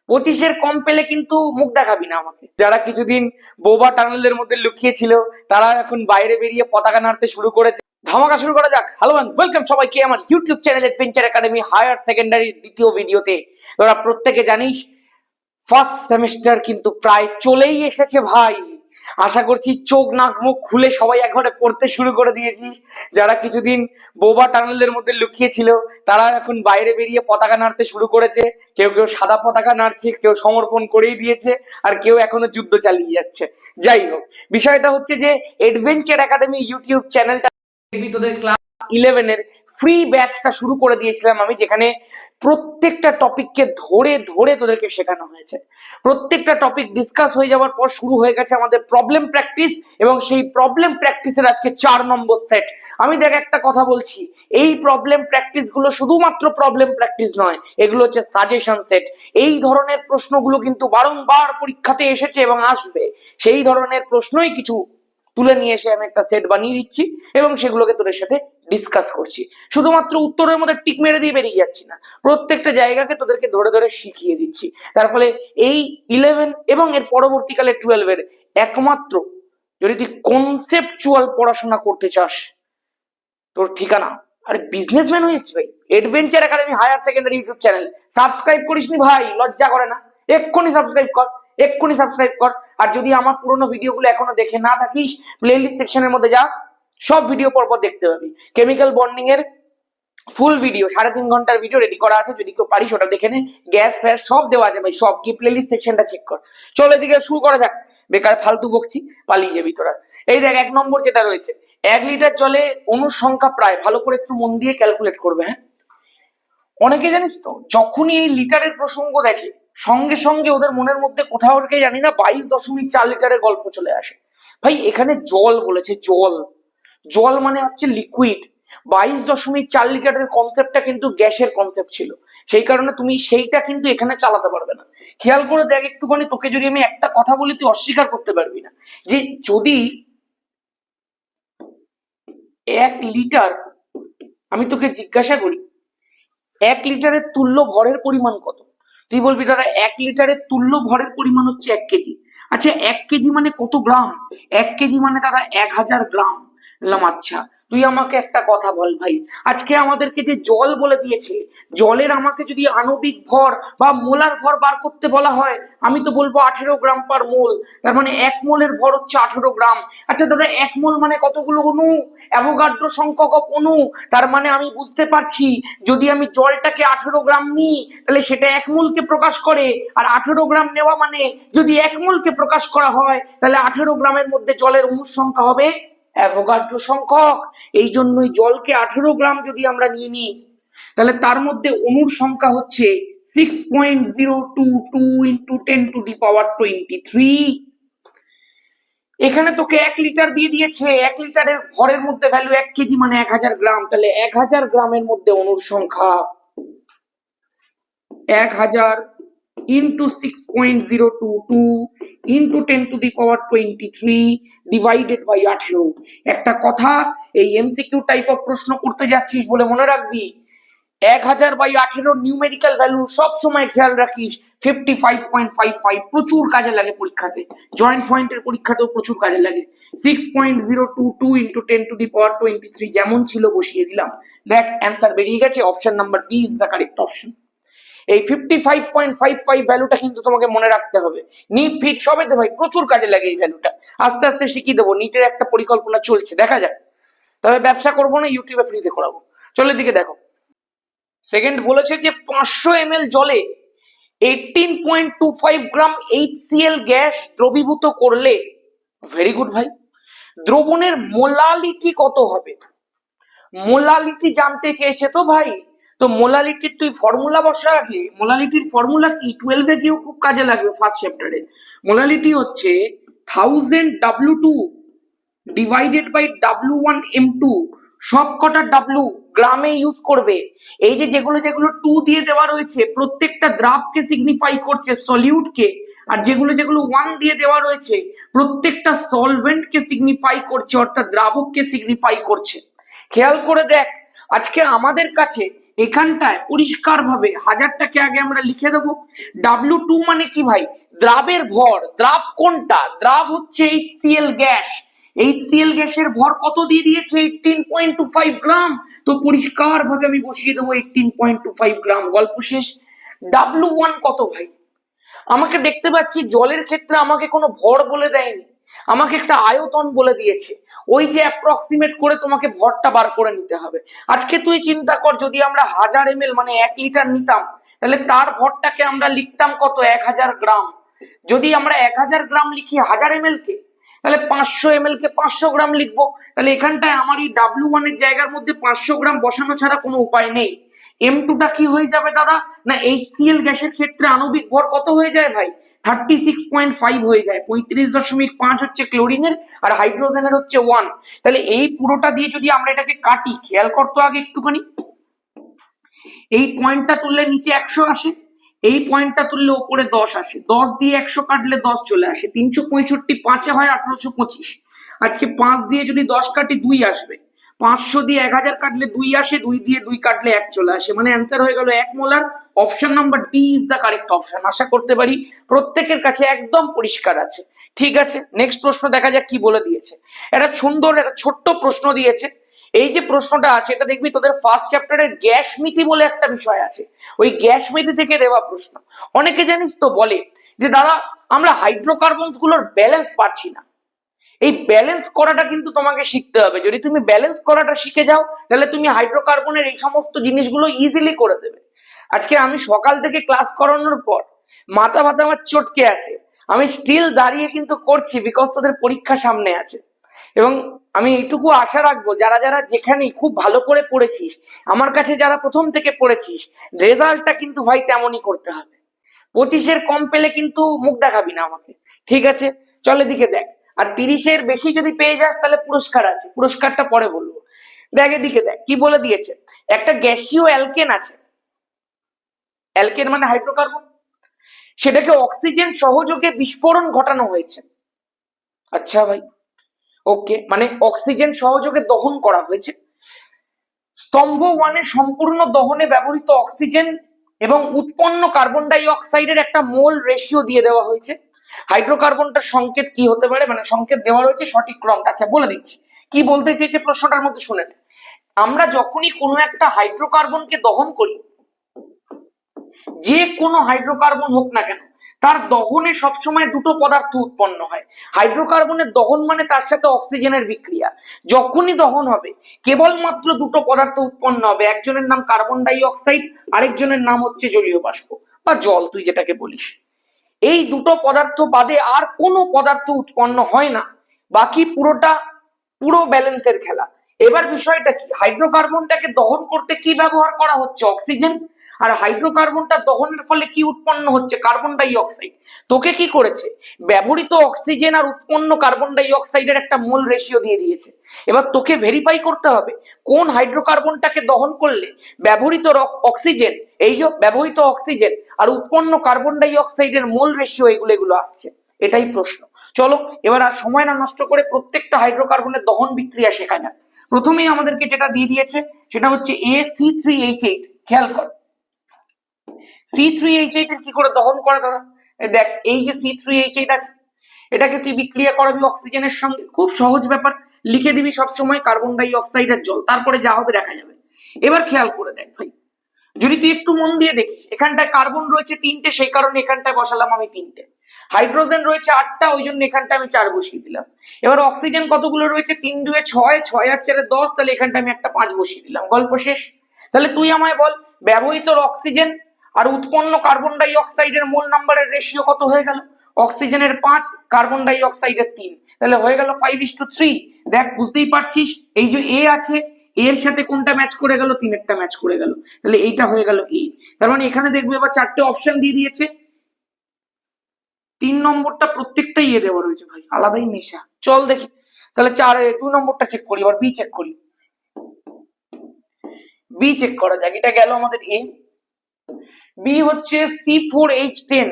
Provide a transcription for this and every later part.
25-এর কম পেলে কিন্তু মুখ দেখাবি না আমাকে। যারা কিছুদিন বোবা টানেলের মধ্যে লুকিয়ে ছিল তারা এখন বাইরে বেরিয়ে পতাকা নাড়তে শুরু করেছে। ধামাকা শুরু করা যাক। হ্যালো এন্ড ওয়েলকাম সবাইকে আমার YouTube channel adventure academy higher সেকেন্ডারির দ্বিতীয় ভিডিওতে। তোরা প্রত্যেকে জানিস ফার্স্ট সেমিস্টার কিন্তু প্রায় চলেই এসেছে ভাই। আশা করছি চোখ নাক মুখ খুলে সবাই একবারে পড়তে শুরু করে দিয়েছিস। যারা কিছুদিন বোবা টানেলের মধ্যে লুকিয়ে ছিল তারা এখন বাইরে বেরিয়ে পতাকা নাড়তে শুরু করেছে। কেউ কেউ সাদা পতাকা নাড়ছে, কেউ সমর্পণ করেই দিয়েছে, আর কেউ এখনো যুদ্ধ চালিয়ে যাচ্ছে। যাই হোক, বিষয়টা হচ্ছে যে অ্যাডভেঞ্চার একাডেমি ইউটিউব চ্যানেলটা তোদের ক্লাস 11-এর ফ্রি ব্যাচটা শুরু করে দিয়েছিলাম আমি, যেখানে প্রত্যেকটা টপিককে ধরে ধরে তোদেরকে শেখানো হয়েছে। প্রত্যেকটা টপিক ডিসকাস হয়ে যাওয়ার পর শুরু হয়ে গেছে আমাদের প্রবলেম প্র্যাকটিস, এবং সেই প্রবলেম প্র্যাকটিসের আজকে 4 নম্বর সেট। আমি দেখ একটা কথা বলছি, এই প্রবলেম প্র্যাকটিস গুলো শুধুমাত্র প্রবলেম প্র্যাকটিস নয়, এগুলো হচ্ছে সাজেশন সেট। এই ধরনের প্রশ্নগুলো কিন্তু বারংবার পরীক্ষাতে এসেছে এবং আসবে। সেই ধরনের প্রশ্নই কিছু তুলে নিয়ে এসে আমি একটা সেট বানিয়ে দিচ্ছি এবং সেগুলোকে তোদের সাথে ডিসকাস করছি। শুধুমাত্র উত্তরের মধ্যে টিক মেরে দিয়ে বেরিয়ে যাচ্ছি না, প্রত্যেকটা জায়গাকে তোদেরকে ধরে ধরে শিখিয়ে দিচ্ছি। তার ফলে এই 11 এবং এর পরবর্তীকালে 12-এর একমাত্র যদি তুই কনসেপচুয়াল পড়াশোনা করতে চাস, তোর ঠিকানা আরে বিজনেসম্যান হয়েছে ভাই। Adventure academy higher secondary YouTube channel subscribe করিসনি ভাই? লজ্জা করে না? এক্ষুনি সাবস্ক্রাইব কর, এক্ষুনি সাবস্ক্রাইব কর। আর যদি আমার পুরোনো ভিডিওগুলো এখনো দেখে না থাকিস, প্লেলিস্ট সেকশনের মধ্যে যা, সব ভিডিও পরপর দেখতে পাবি। কেমিক্যাল বন্ডিং এর ফুল ভিডিও 3.5 ঘন্টার ভিডিও রেডি করা আছে, যদি কেউ পারিস ওটা দেখে নে। গ্যাস ফ্যাস সব দেওয়া আছে ভাই, সব কি প্লেলিস্ট সেকশনটা চেক কর। চল এদিকে শুরু করা যাক, বেকার ফালতু বকছি, পালিয়ে যাবি তোরা। এই দেখ 1 নম্বর যেটা রয়েছে, 1 লিটার জলে অণুর সংখ্যা প্রায়, ভালো করে একটু মন দিয়ে ক্যালকুলেট করবে। হ্যাঁ, অনেকে জানিস তো যখনই এই লিটারের প্রসঙ্গ দেখে সঙ্গে সঙ্গে ওদের মনের মধ্যে কোথাও থেকে জানি না 22.4 লিটারের গল্প চলে আসে। ভাই এখানে জল বলেছে, জল, জল মানে হচ্ছে লিকুইড। 22.4 লিটারের কনসেপ্টটা কিন্তু গ্যাসের কনসেপ্ট ছিল, সেই কারণে তুমি সেইটা কিন্তু এখানে চালাতে পারবে না। খেয়াল করে দেখ একটুখানি, তোকে যদি আমি একটা কথা বলি তুই অস্বীকার করতে পারবি না, যে যদি 1 লিটার, আমি তোকে জিজ্ঞাসা করি 1 লিটারের তুল্য ভরের পরিমাণ কত, তুই বলবি দাদা 1 লিটারের তুল্য ভরের পরিমাণ হচ্ছে 1 কেজি। আচ্ছা 1 কেজি মানে কত গ্রাম? 1 কেজি মানে দাদা 1000 গ্রাম। বললাম আচ্ছা, তুই আমাকে একটা কথা বল ভাই, আজকে আমাদেরকে যে জল বলে দিয়েছে, জলের আমাকে যদি আণবিক ভর বা মোলার ভর বার করতে বলা হয়, আমি তো বলবো 18 গ্রাম পার মোল। তার মানে 1 মোলের ভর হচ্ছে 18 গ্রাম। আচ্ছা দাদা 1 মোল মানে কতগুলো অণু? অ্যাভোগাড্রো সংখ্যক অণু। তার মানে আমি বুঝতে পারছি, যদি আমি জলটাকে 18 গ্রাম নিই তাহলে সেটা 1 মোলকে প্রকাশ করে, আর 18 গ্রাম নেওয়া মানে যদি 1 মোলকে প্রকাশ করা হয় তাহলে 18 গ্রামের মধ্যে জলের অণুর সংখ্যা হবে অ্যাভোগাড্রো সংখ্যক। এই জন্যই জলকে 18 গ্রাম যদি আমরা নিয়ে নিই তাহলে তার মধ্যে অণুর সংখ্যা হচ্ছে 6.022 ইন্টু 10⁻23। এখানে তোকে 1 লিটার দিয়ে দিয়েছে, 1 লিটারের ভরের মধ্যে ভ্যালু 1 কেজি মানে 1000 গ্রাম, তাহলে 1000 গ্রামের মধ্যে অণুর সংখ্যা 1000 ইন্টু 6.022 ইন্টু 10⁻23 ডিভাইডেড বাই 18। একটা কথা, এই এমসিকিউ টাইপ অফ প্রশ্ন করতে যাচ্ছিস বলে মনে রাখবি, 1000/18 নিউমেরিক্যাল ভ্যালু সব সময় খেয়াল রাখিস 55.55। প্রচুর কাজে লাগে পরীক্ষাতে, জয়েন্ট পয়েন্টের পরীক্ষাতেও প্রচুর কাজে লাগে। 6.022 ইন্টু 10⁻23 যেমন ছিল বসিয়ে দিলাম, দেখ অ্যান্সার বেরিয়ে গেছে। Option number B is the correct option. এই 55.55 ভ্যালুটা কিন্তু তোমাকে মনে রাখতে হবে। নিট ফিট সবেতে ভাই প্রচুর কাজে লাগে এই ভ্যালুটা, আস্তে আস্তে শিখিয়ে দেবো। নিটের একটা পরিকল্পনা চলছে, দেখা যাক। তবে ব্যবসা করবো না, ইউটিউবে ফ্রিতে করাবো। চলো দিকে দেখো, সেকেন্ড বলেছে যে 500 ml জলে 18.25 গ্রাম HCl গ্যাস দ্রবীভূত করলে, ভেরি গুড ভাই, দ্রবণের মোলালিটি কত হবে? মোলালিটি জানতে চেয়েছে তো ভাই, তো মোলালিটির তুই ফর্মুলা বসা আগে। মোলালিটির ফর্মুলা কি 12-এ গিয়েও খুব কাজে লাগবে ফার্স্ট চ্যাপ্টারে। মোলালিটি হচ্ছে 1000 W2 divided by W1 M2, সব কটা W গ্রামে ইউজ করবে। এই যে যেগুলো যেগুলো 2 দিয়ে দেওয়া রয়েছে প্রত্যেকটা দ্রাবকে সিগনিফাই করছে, সলিউটকে, আর যেগুলো যেগুলো 1 দিয়ে দেওয়া রয়েছে প্রত্যেকটা সলভেন্টকে সিগনিফাই করছে, অর্থাৎ দ্রাবককে সিগনিফাই করছে। খেয়াল করে দেখ, আজকে আমাদের কাছে এখানটায় পরিষ্কার ভাবে হাজারটাকে আগে আমরা লিখে দেবো। W2 মানে কি ভাই? দ্রাবের ভর। দ্রাব কোনটা? দ্রাব হচ্ছে HCl গ্যাস। HCl গ্যাসের ভর কত দিয়ে দিয়েছে? 18.25 গ্রাম। তো পরিষ্কার ভাবে আমি বসিয়ে দেবো 18.25 গ্রাম, গল্প শেষ। W1 কত ভাই? আমাকে দেখতে পাচ্ছি জলের ক্ষেত্রে আমাকে কোনো ভর বলে দেয়নি, আমাকে একটা আয়তন বলে দিয়েছে। ওই যে অ্যাপ্রক্সিমেট করে তোমাকে ভরটা বার করে নিতে হবে। আজকে তুই চিন্তা কর, যদি আমরা 1000 ml মানে 1 লিটার নিতাম, তাহলে তার ভরটাকে আমরা লিখতাম কত? 1000 গ্রাম। যদি আমরা 1000 গ্রাম লিখি 1000 ml কে, তাহলে 500 ml কে 500 গ্রাম লিখবো। তাহলে এখানটায় আমার এই W1 এর জায়গার মধ্যে 500 গ্রাম বসানো ছাড়া কোনো উপায় নেই। M2 টা কি হয়ে যাবে দাদা? না HCl গ্যাসের ক্ষেত্রে আণবিক ভর কত হয়ে যায় ভাই? 36.5 হয়ে যায়। 35.5 হচ্ছে ক্লোরিনের, আর হাইড্রোজেনের হচ্ছে 1। তাহলে এই পুরোটা দিয়ে যদি আমরা এটাকে কাটি, খেয়াল করতো আগে একটুখানি, এই পয়েন্টটা তুললে নিচে 100 আসে, এই পয়েন্টটা তুললে উপরে 10 আসে। 10 দিয়ে 100 কাটলে 10 চলে আসে। 365 5-এ হয় 1825। আজকে 5 দিয়ে যদি 10 কাটি 2 আসবে। 500 দিয়ে 1000 কাটলে 2 আসে, 2 দিয়ে 2 কাটলে 1 চলে আসে। মানে অ্যান্সার হয়ে গেল 1 molar. Option number D is the correct option. আশা করতে পারি প্রত্যেকের কাছে একদম পরিষ্কার আছে। ঠিক আছে, নেক্সট প্রশ্ন দেখা যাক কি বলে দিয়েছে। একটা সুন্দর একটা ছোট্ট প্রশ্ন দিয়েছে। এই যে প্রশ্নটা আছে, এটা দেখবি তোদের ফার্স্ট চ্যাপ্টারের গ্যাস মিতি বলে একটা বিষয় আছে, ওই গ্যাস মিতি থেকে দেওয়া প্রশ্ন। অনেকে জানিস তো বলে যে দাদা আমরা হাইড্রোকার্বনস গুলোর ব্যালেন্স পারছি না। এই ব্যালেন্স করাটা কিন্তু তোমাকে শিখতে হবে। যদি তুমি ব্যালেন্স করাটা শিখে যাও, তাহলে তুমি হাইড্রোকার্বনের এই সমস্ত জিনিসগুলো ইজিলি করে দেবে। আজকে আমি সকাল থেকে ক্লাস করানোর পর মাথা ব্যথা আমার চটকে আছে, আমি স্টিল দাঁড়িয়ে কিন্তু করছি, বিকজ তোদের পরীক্ষা সামনে আছে। এবং আমি এইটুকু আশা রাখবো, যারা যারা যেখানেই খুব ভালো করে পড়েছিস, আমার কাছে যারা প্রথম থেকে পড়েছিস, রেজাল্টটা কিন্তু ভাই তেমনই করতে হবে। 25-এর কম পেলে কিন্তু মুখ দেখাবি না আমাকে, ঠিক আছে? চল এদিকে দেখ। আর 30-এর বেশি যদি পেয়ে যাস তাহলে পুরস্কার আছে, পুরস্কারটা পরে বলবো। দেখ এদিকে দেখ কি বলে দিয়েছে। একটা গ্যাসীয় অ্যালকেন আছে, অ্যালকেন মানে হাইড্রোকার্বন, সেটাকে অক্সিজেন সহযোগে বিস্ফোরণ ঘটানো হয়েছে। আচ্ছা ভাই, ওকে, মানে অক্সিজেন সহযোগে দহন করা হয়েছে। স্তম্ভ 1-এ সম্পূর্ণ দহনে ব্যবহৃত অক্সিজেন এবং উৎপন্ন কার্বন ডাই অক্সাইডের একটা মোল রেশিও দিয়ে দেওয়া হয়েছে। হাইড্রোকার্বনটার সংকেত কি হতে পারে, মানে সংকেত দেওয়া রয়েছে, সঠিক ক্রমটা আচ্ছা বলে দিচ্ছি। কি বলতে চেয়েছে প্রশ্নটার মধ্যে শুনে নে। আমরা যখনই কোনো একটা হাইড্রোকার্বনকে দহন করি, যে কোনো হাইড্রোকার্বন হোক না কেন, তার দহনে সবসময় দুটো পদার্থ উৎপন্ন হয়। হাইড্রোকার্বনের দহন মানে তার সাথে অক্সিজেনের বিক্রিয়া। যখনই দহন হবে কেবলমাত্র দুটো পদার্থ উৎপন্ন হবে, একজনের নাম কার্বন ডাই অক্সাইড, আরেকজনের নাম হচ্ছে জলীয় বাষ্প বা জল, তুই যেটাকে বলিস। এই দুটো পদার্থ বাদে আর কোনো পদার্থ উৎপন্ন হয় না। বাকি পুরোটা পুরো ব্যালেন্সের খেলা। এবার বিষয়টা কি, হাইড্রোকার্বনটাকে দহন করতে কি ব্যবহার করা হচ্ছে? অক্সিজেন। আর হাইড্রোকার্বনটা দহনের ফলে কি উৎপন্ন হচ্ছে? Carbon die oxide. তোকে কি করেছে? ব্যবহৃত অক্সিজেন আর উৎপন্ন কার্বন ডাই অক্সাইডের একটা মোল রেশিও দিয়ে দিয়েছে। এবার তোকে ভেরিফাই করতে হবে কোন হাইড্রোকার্বনটাকে দহন করলে ব্যবহৃত অক্সিজেন, এই যে ব্যবহৃত অক্সিজেন আর উৎপন্ন কার্বন ডাই অক্সাইডের মোল রেশিও এগুলো আসছে। এটাই প্রশ্ন। চলো এবার আর সময় না নষ্ট করে প্রত্যেকটা হাইড্রোকার্বনের দহন বিক্রিয়া শেখা যাক। প্রথমেই আমাদেরকে যেটা দিয়ে দিয়েছে সেটা হচ্ছে AC3H8। খেয়াল কর, C3H8 এর কি করে দহন করে দাদা? দেখ, এই যে C3H8 আছে, এটাকে তুই বিক্রিয়া করাবি অক্সিজেনের সঙ্গে। খুব সহজ ব্যাপার, লিখে দিবি সবসময় কার্বন ডাই অক্সাইড আর জল, তারপরে যা হবে দেখা যাবে। এবার খেয়াল করে দেখ ভাই, যদি তুই একটু মন দিয়ে দেখিস, এখানটায় কার্বন রয়েছে 3টে, সেই কারণে এখানটায় বসালাম আমি 3টে। হাইড্রোজেন রয়েছে 8টা, ওই জন্য এখানটায় আমি 4 বসিয়ে দিলাম। এবার অক্সিজেন কতগুলো রয়েছে? 3 2 6, 6 আর 4 10, তাহলে এখানটায় আমি একটা 5 বসিয়ে দিলাম, গল্প শেষ। তাহলে তুই আমায় বল, ব্যবহৃত অক্সিজেন আর উৎপন্ন কার্বন ডাই অক্সাইডের মোল নাম্বারের রেশিও কত হয়ে গেল? অক্সিজেনের 5, কার্বন ডাই অক্সাইডের 3, তাহলে হয়ে গেল 5:3। দেখ বুঝতেই পারছিস, এই যে এ আছে, এর সাথে কোনটা ম্যাচ করে গেল? 3-এরটা ম্যাচ করে গেল, তাহলে এইটা হয়ে গেল এ। তার মানে এখানে দেখবে এবার 4টে অপশন দিয়ে দিয়েছে, 3 নম্বরটা প্রত্যেকটা ইয়ে দেওয়া রয়েছে ভাই, আলাদাই নেশা। চল দেখি তাহলে 2 নম্বরটা চেক করি, এবার বি চেক করি। বি চেক করা যাক, এটা গেল আমাদের এ। বি হচ্ছে C4H10।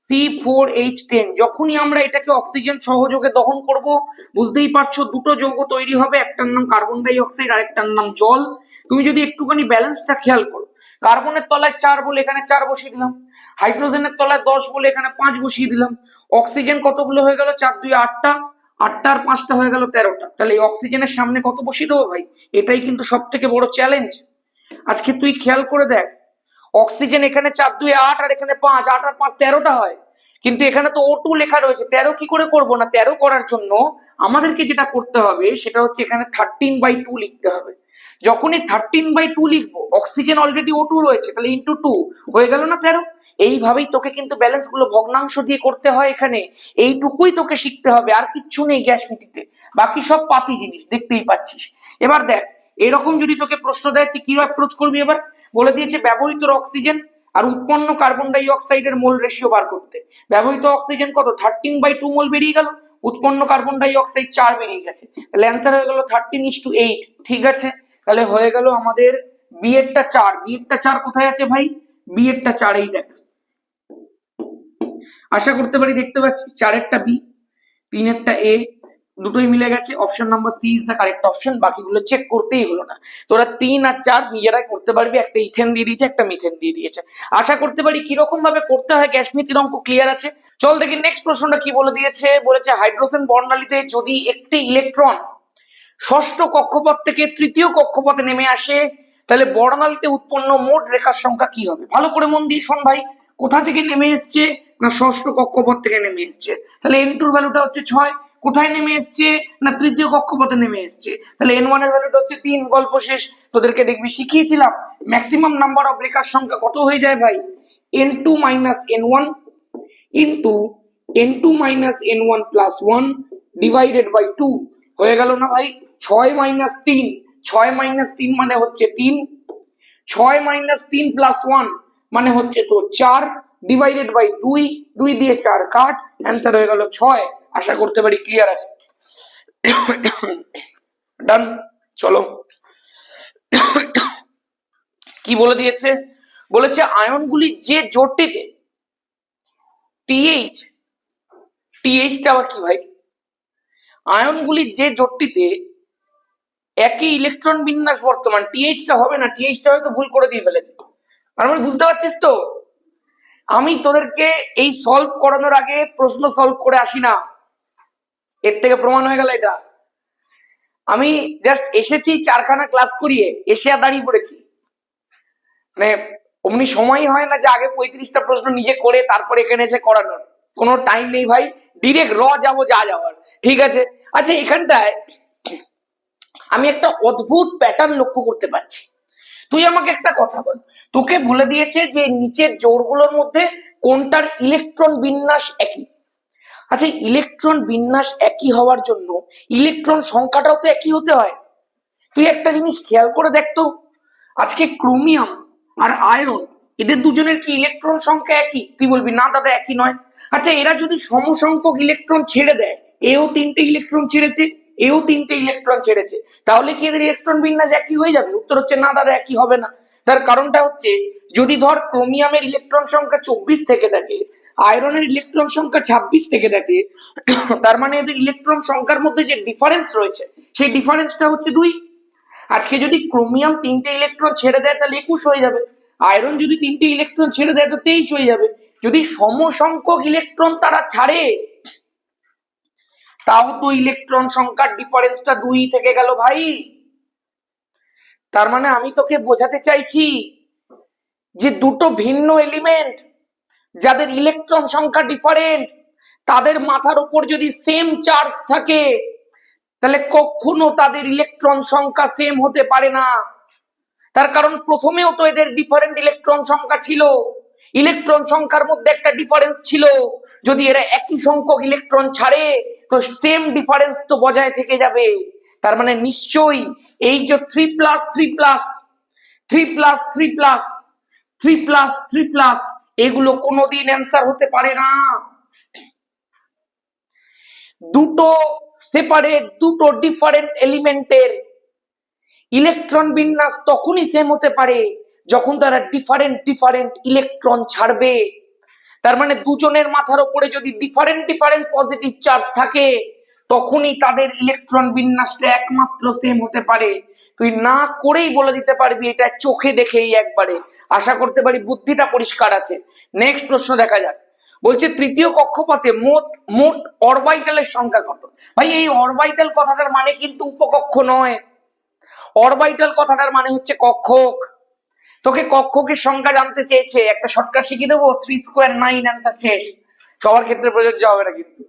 C4H10 যখনই আমরা এটাকে অক্সিজেন সহযোগে দহন করব, বুঝতেই পারছো দুটো যৌগ তৈরি হবে, একটার নাম কার্বন ডাই অক্সাইড আর একটার নাম জল। তুমি যদি একটুখানি ব্যালেন্সটা খেয়াল করো, কার্বনের তলায় 4 বলে এখানে 4 বসিয়ে দিলাম, হাইড্রোজেনের তলায় 10 বলে এখানে 5 বসিয়ে দিলাম, অক্সিজেন কতগুলো হয়ে গেল, 4 2 8টা, 8টা আর 5টা হয়ে গেল 13টা। তাহলে এই অক্সিজেনের সামনে কত বসিয়ে দেবো ভাই? এটাই কিন্তু সব থেকে বড় চ্যালেঞ্জ। আজকে তুই খেয়াল করে দেখ, অক্সিজেন এখানে 4 2 8 আর এখানে 5, 8 আর 5 13টা হয়, কিন্তু এখানে তো O2 লেখা রয়েছে, 13 কি করে করবো না? 13 করার জন্য আমাদেরকে যেটা করতে হবে সেটা হচ্ছে এখানে 13/2 লিখতে হবে। যখনই 13/2 লিখবো, অক্সিজেন অলরেডি O2 রয়েছে, তাহলে ইন্টু 2 হয়ে গেল না 13। এইভাবেই তোকে কিন্তু ব্যালেন্স গুলো ভগ্নাংশ দিয়ে করতে হয়। এখানে এইটুকুই তোকে শিখতে হবে, আর কিচ্ছু নেই গ্যাস নীতিতে, বাকি সব পাতি জিনিস দেখতেই পাচ্ছিস। এবার দেখ, এরকম যদি তোকে প্রশ্ন দেয় তুই কি অ্যাপ্রোচ করবি? এবার বলে দিয়েছে ব্যবহৃত অক্সিজেন আর উৎপন্ন কার্বন ডাই অক্সাইডের মোল রেশিও বার করতে। ব্যবহৃত অক্সিজেন কত? 13/2 মোল বেরিয়ে গেল, উৎপন্ন কার্বন ডাই অক্সাইড 4 বেরিয়ে গেছে, তাহলে অ্যান্সার হয়ে গেল 13:8। ঠিক আছে, তাহলে হয়ে গেল আমাদের বি এরটা 4। বি এরটা 4 কোথায় আছে ভাই? বি এরটা 4 এই দেখ, আশা করতে পারি দেখতে পাচ্ছিস 4এরটা বি, 3এরটা এ, দুটোই মিলে গেছে। Option number C is the correct option. বাকিগুলো চেক করতেই হলো না, তোরা 3 আর 4 নিজেরাই করতে পারবি। একটা ইথেন দিয়ে দিয়েছে, একটা মিথেন দিয়ে দিয়েছে। আশা করতে পারি কিরকম ভাবে করতে হয় গ্যাস নীতির অঙ্ক ক্লিয়ার আছে। চল দেখি নেক্সট প্রশ্নটা কি বলে দিয়েছে। বলেছে হাইড্রোজেন বর্ণালীতে যদি একটি ইলেকট্রন ষষ্ঠ কক্ষপথ থেকে তৃতীয় কক্ষপথে নেমে আসে, তাহলে বর্ণালীতে উৎপন্ন মোট রেখার সংখ্যা কি হবে? ভালো করে মন দিয়ে শোন ভাই। কোথা থেকে নেমে এসছে না? ষষ্ঠ কক্ষপথ থেকে নেমে এসছে, তাহলে N2 এর ভ্যালুটা হচ্ছে 6। কোথায় নেমে এসছে না? তৃতীয় কক্ষপথে নেমে এসছে, তাহলে N1 এর ভ্যালুটা হচ্ছে 3। গল্প শেষ। তোদেরকে দেখবি শিখিয়েছিলাম ম্যাক্সিমাম নাম্বার অফ রেখার সংখ্যা কত হয়ে যায় ভাই? N2 - N1 into N2 - N1 plus 1 divided by 2 হয়ে গেল না ভাই? 6 - 3, 6 - 3 মানে হচ্ছে 3, 6 - 3 প্লাস 1 মানে হচ্ছে তো 4 ডিভাইডেড বাই 2, 2 দিয়ে 4 কাট, অ্যান্সার হয়ে গেল 6। আশা করতে পারি ক্লিয়ার আছে। ডান, চলো। কি বলে দিয়েছে? বলেছে আয়নগুলি যে জোটটিতে টিএইচ, টিএইচটা আবার কি ভাই? আয়নগুলি যে জোটটিতে একই ইলেকট্রন বিন্যাস বর্তমান, টিএইচটা হবে না, টিএইচটা হয়তো ভুল করে দিয়ে ফেলেছে। আর মানে বুঝতে পারছিস তো? আমি তোদেরকে এই সলভ করানোর আগে প্রশ্ন সলভ করে আসি না, এর থেকে প্রমাণ হয়ে গেল এটা। আমি জাস্ট এসেছি 4খানা ক্লাস করিয়ে, এসে আর দাঁড়িয়ে পড়েছি। মানে অমনি সময়ই হয় না যে আগে 35টা প্রশ্ন নিজে করে তারপর এখানে এসে করানোর, কোনো টাইম নেই ভাই। ডিরেক্ট যাবো যা যাওয়ার। ঠিক আছে, আচ্ছা এখানটায় আমি একটা অদ্ভুত প্যাটার্ন লক্ষ্য করতে পারছি। তুই আমাকে একটা কথা বল, তোকে বলে দিয়েছে যে নিচের জোড়গুলোর মধ্যে কোনটার ইলেকট্রন বিন্যাস একই। আচ্ছা, ইলেকট্রন বিন্যাস একই হওয়ার জন্য ইলেকট্রন সংখ্যাটাও তো একই হতে হয়। তুই একটা জিনিস খেয়াল করে দেখতো, আজকে ক্রোমিয়াম আর আয়রন এদের দুজনের কি ইলেকট্রন সংখ্যা একই? তুই বলবি না দাদা একই নয়। আচ্ছা, এরা যদি সমসংখ্যক ইলেকট্রন ছেড়ে দেয়, এও 3টে ইলেকট্রন ছেড়েছে, এও 3টে ইলেকট্রন ছেড়েছে, তাহলে কি এদের ইলেকট্রন বিন্যাস একই হয়ে যাবে? উত্তর হচ্ছে না দাদা একই হবে না। তার কারণটা হচ্ছে, যদি ধর ক্রোমিয়ামের ইলেকট্রন সংখ্যা 24 থেকে থাকে, আয়রনের ইলেকট্রন সংখ্যা 26 থেকে থাকে, তার মানে এদের ইলেকট্রন সংখ্যার মধ্যে যে ডিফারেন্স রয়েছে সেই ডিফারেন্সটা হচ্ছে 2। আজকে যদি ক্রোমিয়াম 3টে ইলেকট্রন ছেড়ে দেয় তাহলে 21 হয়ে যাবে, আয়রন যদি 3টে ইলেকট্রন ছেড়ে দেয় তো 23 হয়ে যাবে। যদি সমসংখ্যক ইলেকট্রন তারা ছাড়ে, তাও তো ইলেকট্রন সংখ্যার ডিফারেন্সটা 2 থেকে গেল ভাই। তার মানে আমি তোকে বোঝাতে চাইছি যে দুটো ভিন্ন এলিমেন্ট যাদের ইলেকট্রন সংখ্যা ডিফারেন্ট, তাদের মাথার উপর যদি সেম চার্জ থাকে তাহলে কখনো তাদের ইলেকট্রন সংখ্যা সেম হতে পারে না। তার কারণ প্রথমেও তো এদের ডিফারেন্ট ইলেকট্রন সংখ্যা ছিল, ইলেকট্রন সংখ্যার মধ্যে একটা ডিফারেন্স ছিল। যদি এরা একই সংখ্যক ইলেকট্রন ছাড়ে তো সেম ডিফারেন্স তো বজায় থেকে যাবে। তার মানে নিশ্চয়ই এই যে 3+3+3+3+3+3+3+ এগুলো কোনোদিন অ্যান্সার হতে পারে না। দুটো সেপারেট, দুটো ডিফারেন্ট এলিমেন্টের ইলেকট্রন বিন্যাস তখনই সেম হতে পারে যখন তারা ডিফারেন্ট ডিফারেন্ট ইলেকট্রন ছাড়বে। তার মানে দুজনের মাথার উপরে যদি ডিফারেন্ট ডিফারেন্ট পজিটিভ চার্জ থাকে তখনই তাদের ইলেকট্রন বিন্যাসটা একমাত্র সেম হতে পারে। তুই না করেই বলে দিতে পারবি এটা চোখে দেখেই একবারে। আশা করতে পারি বুদ্ধিটা পরিষ্কার আছে। নেক্সট প্রশ্ন দেখা যাক। বলছে তৃতীয় কক্ষপথে মোট মোট অরবাইটালের সংখ্যা কত? ভাই এই অরবাইটাল কথাটার মানে কিন্তু উপকক্ষ নয়, অরবাইটাল কথাটার মানে হচ্ছে কক্ষক। তোকে কক্ষকের সংখ্যা জানতে চেয়েছে, একটা শর্টকাট শিখিয়ে দেবো, 3 স্কোয়ার 9, অ্যান্সার শেষ। সবার ক্ষেত্রে প্রযোজ্য হবে না কিন্তু,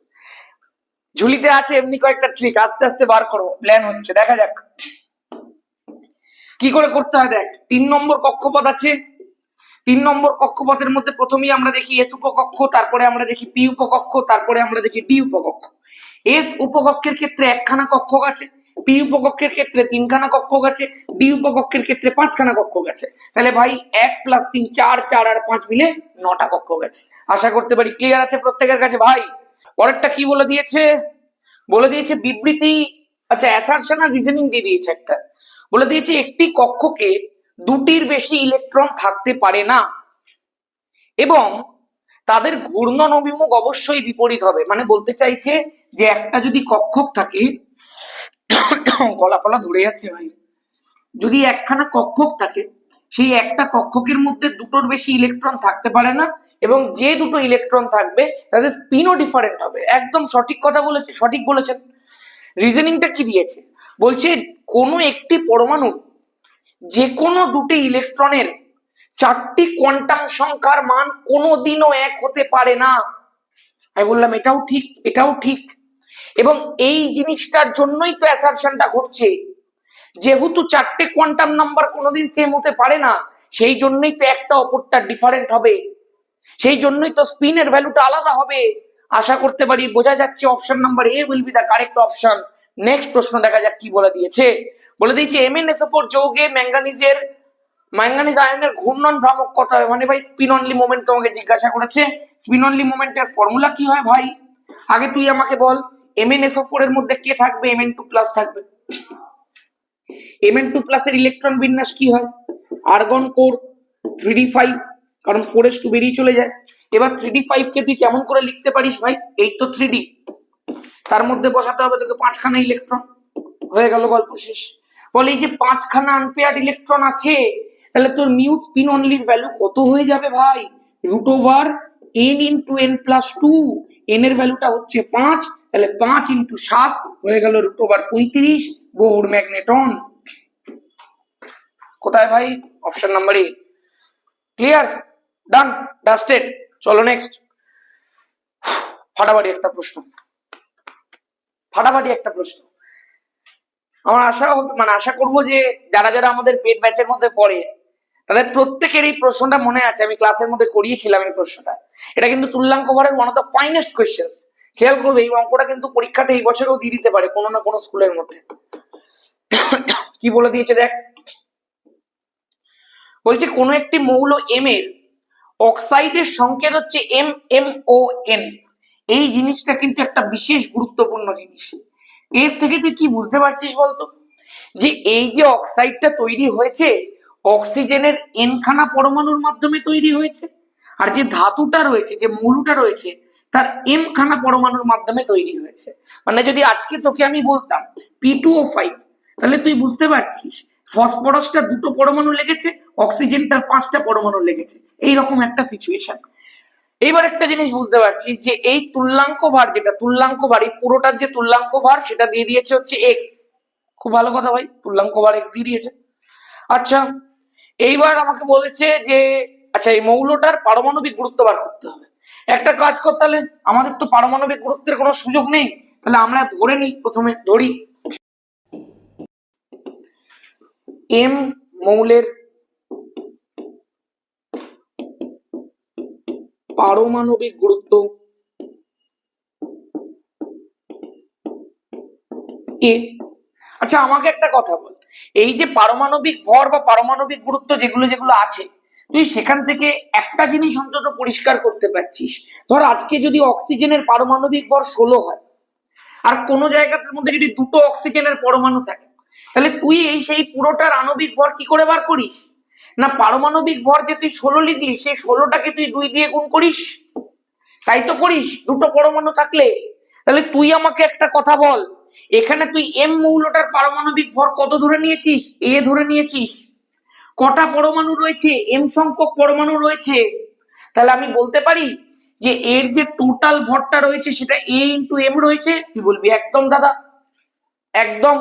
ঝুলিতে আছে এমনি কয়েকটা ট্রিক, আস্তে আস্তে বার করবো, প্ল্যান হচ্ছে, দেখা যাক কি করে করতে হয়। দেখ 3 নম্বর কক্ষপথ আছে, 3 নম্বর কক্ষপথের মধ্যে প্রথমেই আমরা দেখি এস উপকক্ষ, তারপরে আমরা দেখি পি উপকক্ষ, তারপরে আমরা দেখি ডি উপকক্ষ। এস উপকক্ষের ক্ষেত্রে একখানা কক্ষক আছে, পি উপকক্ষের ক্ষেত্রে 3খানা কক্ষক আছে, ডি উপকক্ষের ক্ষেত্রে 5খানা কক্ষক আছে। তাহলে ভাই 1 + 3 4, 4 আর 5 মিলে 9টা কক্ষক আছে। আশা করতে পারি ক্লিয়ার আছে প্রত্যেকের কাছে। ভাই পরেরটা কি বলে দিয়েছে? বলে দিয়েছে বিবৃতি, আচ্ছা অ্যাসারশন আর রিজনিং দিয়ে দিয়েছে একটা। বলে দিয়েছে একটি কক্ষকে 2টির বেশি ইলেকট্রন থাকতে পারে না এবং তাদের ঘূর্ণন অভিমুখ অবশ্যই বিপরীত হবে। মানে বলতে চাইছে যে একটা যদি কক্ষক থাকে, গলা ফলা ধরে যাচ্ছে ভাই, যদি একখানা কক্ষক থাকে, সেই একটা কক্ষকের মধ্যে 2টোর বেশি ইলেকট্রন থাকতে পারে না এবং যে 2টো ইলেকট্রন থাকবে তাদের স্পিনও ডিফারেন্ট হবে। একদম সঠিক কথা বলেছে, সঠিক বলেছেন। রিজনিংটা কি দিয়েছে? বলছে কোনো একটি পরমাণু যে কোনো 2টি ইলেকট্রনের 4টি কোয়ান্টাম সংখ্যার মান কোনোদিনও এক হতে পারে না। আমি বললাম এটাও ঠিক, এটাও ঠিক, এবং এই জিনিসটার জন্যই তো অ্যাসারশনটা ঘটছে। যেহেতু 4টে কোয়ান্টাম নাম্বার কোনোদিন সেম হতে পারে না, সেই জন্যই তো একটা অপরটা ডিফারেন্ট হবে, সেই জন্যই তো স্পিনের ভ্যালুটা আলাদা হবে। আশা করতে পারি বোঝা যাচ্ছে option number A will B the correct option. Next প্রশ্ন দেখা যাক কি বলে দিয়েছে। বলে দিয়েছে MnSO4 যৌগে ম্যাঙ্গানিজ আয়নের ঘূর্ণন ভ্রামক কত হয়? মানে ভাই স্পিন অনলি মোমেন্ট তোমাকে জিজ্ঞাসা করেছে। স্পিন অনলি মোমেন্টের ফর্মুলা কি হয় ভাই? আগে তুই আমাকে বল, MnSO4 এর মধ্যে কে থাকবে? Mn2+ থাকবে। Mn2+ এর ইলেকট্রন বিন্যাস কি হয়? আর্গন কোর 3d5, কারণ 4s2 বেরিয়ে চলে যায়। এবার 3d5 কে তুই কেমন করে লিখতে পারিস ভাই? এই তো 3d, তার মধ্যে বসাতে হবে তোকে 5খানা ইলেকট্রন, হয়ে গেল গল্প শেষ। বলে এই যে 5খানা আনপেয়ার্ড ইলেকট্রন আছে, তাহলে তোর মিউ স্পিন অনলির ভ্যালু কত হয়ে যাবে ভাই? √n × n+2, n এর ভ্যালুটা হচ্ছে 5, তাহলে 5 × 7 হয়ে গেল √35 বোর ম্যাগনেটন। কোথায় ভাই? অপশন নাম্বার এ। ক্লিয়ার, ডান, ডাস্টেড। চলো নেক্সট। ফাটাফাটি একটা প্রশ্ন, ফাটাফাটি একটা প্রশ্ন। আমার আশা করবো যে যারা যারা আমাদের পেড ব্যাচের মধ্যে পড়ে তাদের প্রত্যেকের এই প্রশ্নটা মনে আছে। আমি ক্লাসের মধ্যে করিয়েছিলাম এই প্রশ্নটা। এটা কিন্তু তুল্যাঙ্ক ভরের one of the finest questions. খেয়াল করবে এই অঙ্কটা কিন্তু পরীক্ষাতে এই বছরও দিয়ে দিতে পারে কোনো না কোনো স্কুলের মধ্যে। কি বলে দিয়েছে দেখ, বলছে কোনো একটি মৌল এম এর অক্সাইডের সংকেত হচ্ছে MMON। এই জিনিসটা কিন্তু একটা বিশেষ গুরুত্বপূর্ণ জিনিস। এর থেকে তুই কি বুঝতে পারছিস বলতো? যে এই যে অক্সাইডটা তৈরি হয়েছে অক্সিজেনের N খানা পরমাণুর মাধ্যমে তৈরি হয়েছে, আর যে ধাতুটা রয়েছে, যে মৌলটা রয়েছে, তার M খানা পরমাণুর মাধ্যমে তৈরি হয়েছে। মানে যদি আজকে তোকে আমি বলতাম P2O5, তাহলে তুই বুঝতে পারছিস ফসফরাসটা 2টো পরমাণু লেগেছে, অক্সিজেনটার 5টা পরমাণু লেগেছে, এইরকম একটা সিচুয়েশন। এইবার একটা জিনিস বুঝতে পারছিস যে এই তুল্যাঙ্ক ভার, যেটা তুল্যাঙ্ক ভার, এই পুরোটার যে তুল্যাঙ্ক ভার সেটা দিয়ে দিয়েছে হচ্ছে x। খুব ভালো কথা ভাই, তুল্যাঙ্ক ভার x দিয়ে দিয়েছে। আচ্ছা এইবার আমাকে বলেছে যে আচ্ছা এই মৌলটার পারমাণবিক গুরুত্ব বার করতে হবে। একটা কাজ কর, তাহলে আমাদের তো পারমাণবিক গুরুত্বের কোনো সুযোগ নেই, তাহলে আমরা ধরে নিই, প্রথমে ধরি M মৌলের পারমাণবিক গুরুত্ব A। আচ্ছা আমাকে একটা কথা বল, এই যে পারমাণবিক ভর বা পারমাণবিক গুরুত্ব যেগুলো যেগুলো আছে, তুই সেখান থেকে একটা জিনিস অন্তত পরিষ্কার করতে পারছিস। ধর আজকে যদি অক্সিজেনের পারমাণবিক ভর 16 হয় আর কোন জায়গার মধ্যে যদি 2টো অক্সিজেনের পরমাণু থাকে, তাহলে তুই এই সেই পুরোটার আণবিক ভর কি করে বার করিস? না পারমাণবিক ভর যে তুই 16 লিখলি, সেই 16টাকে তুই 2 দিয়ে গুণ করিস, তাই তো করিস 2টো পরমাণু থাকলে। তাহলে তুই আমাকে একটা কথা বল, এখানে তুই এম মৌলটার পারমাণবিক ভর কত ধরে নিয়েছিস? এ ধরে নিয়েছিস। কটা পরমাণু রয়েছে? এম সংখ্যক পরমাণু রয়েছে। তাহলে আমি বলতে পারি যে এর যে টোটাল ভরটা রয়েছে সেটা এ ইন্টু এম রয়েছে। তুই বলবি একদম দাদা, একদম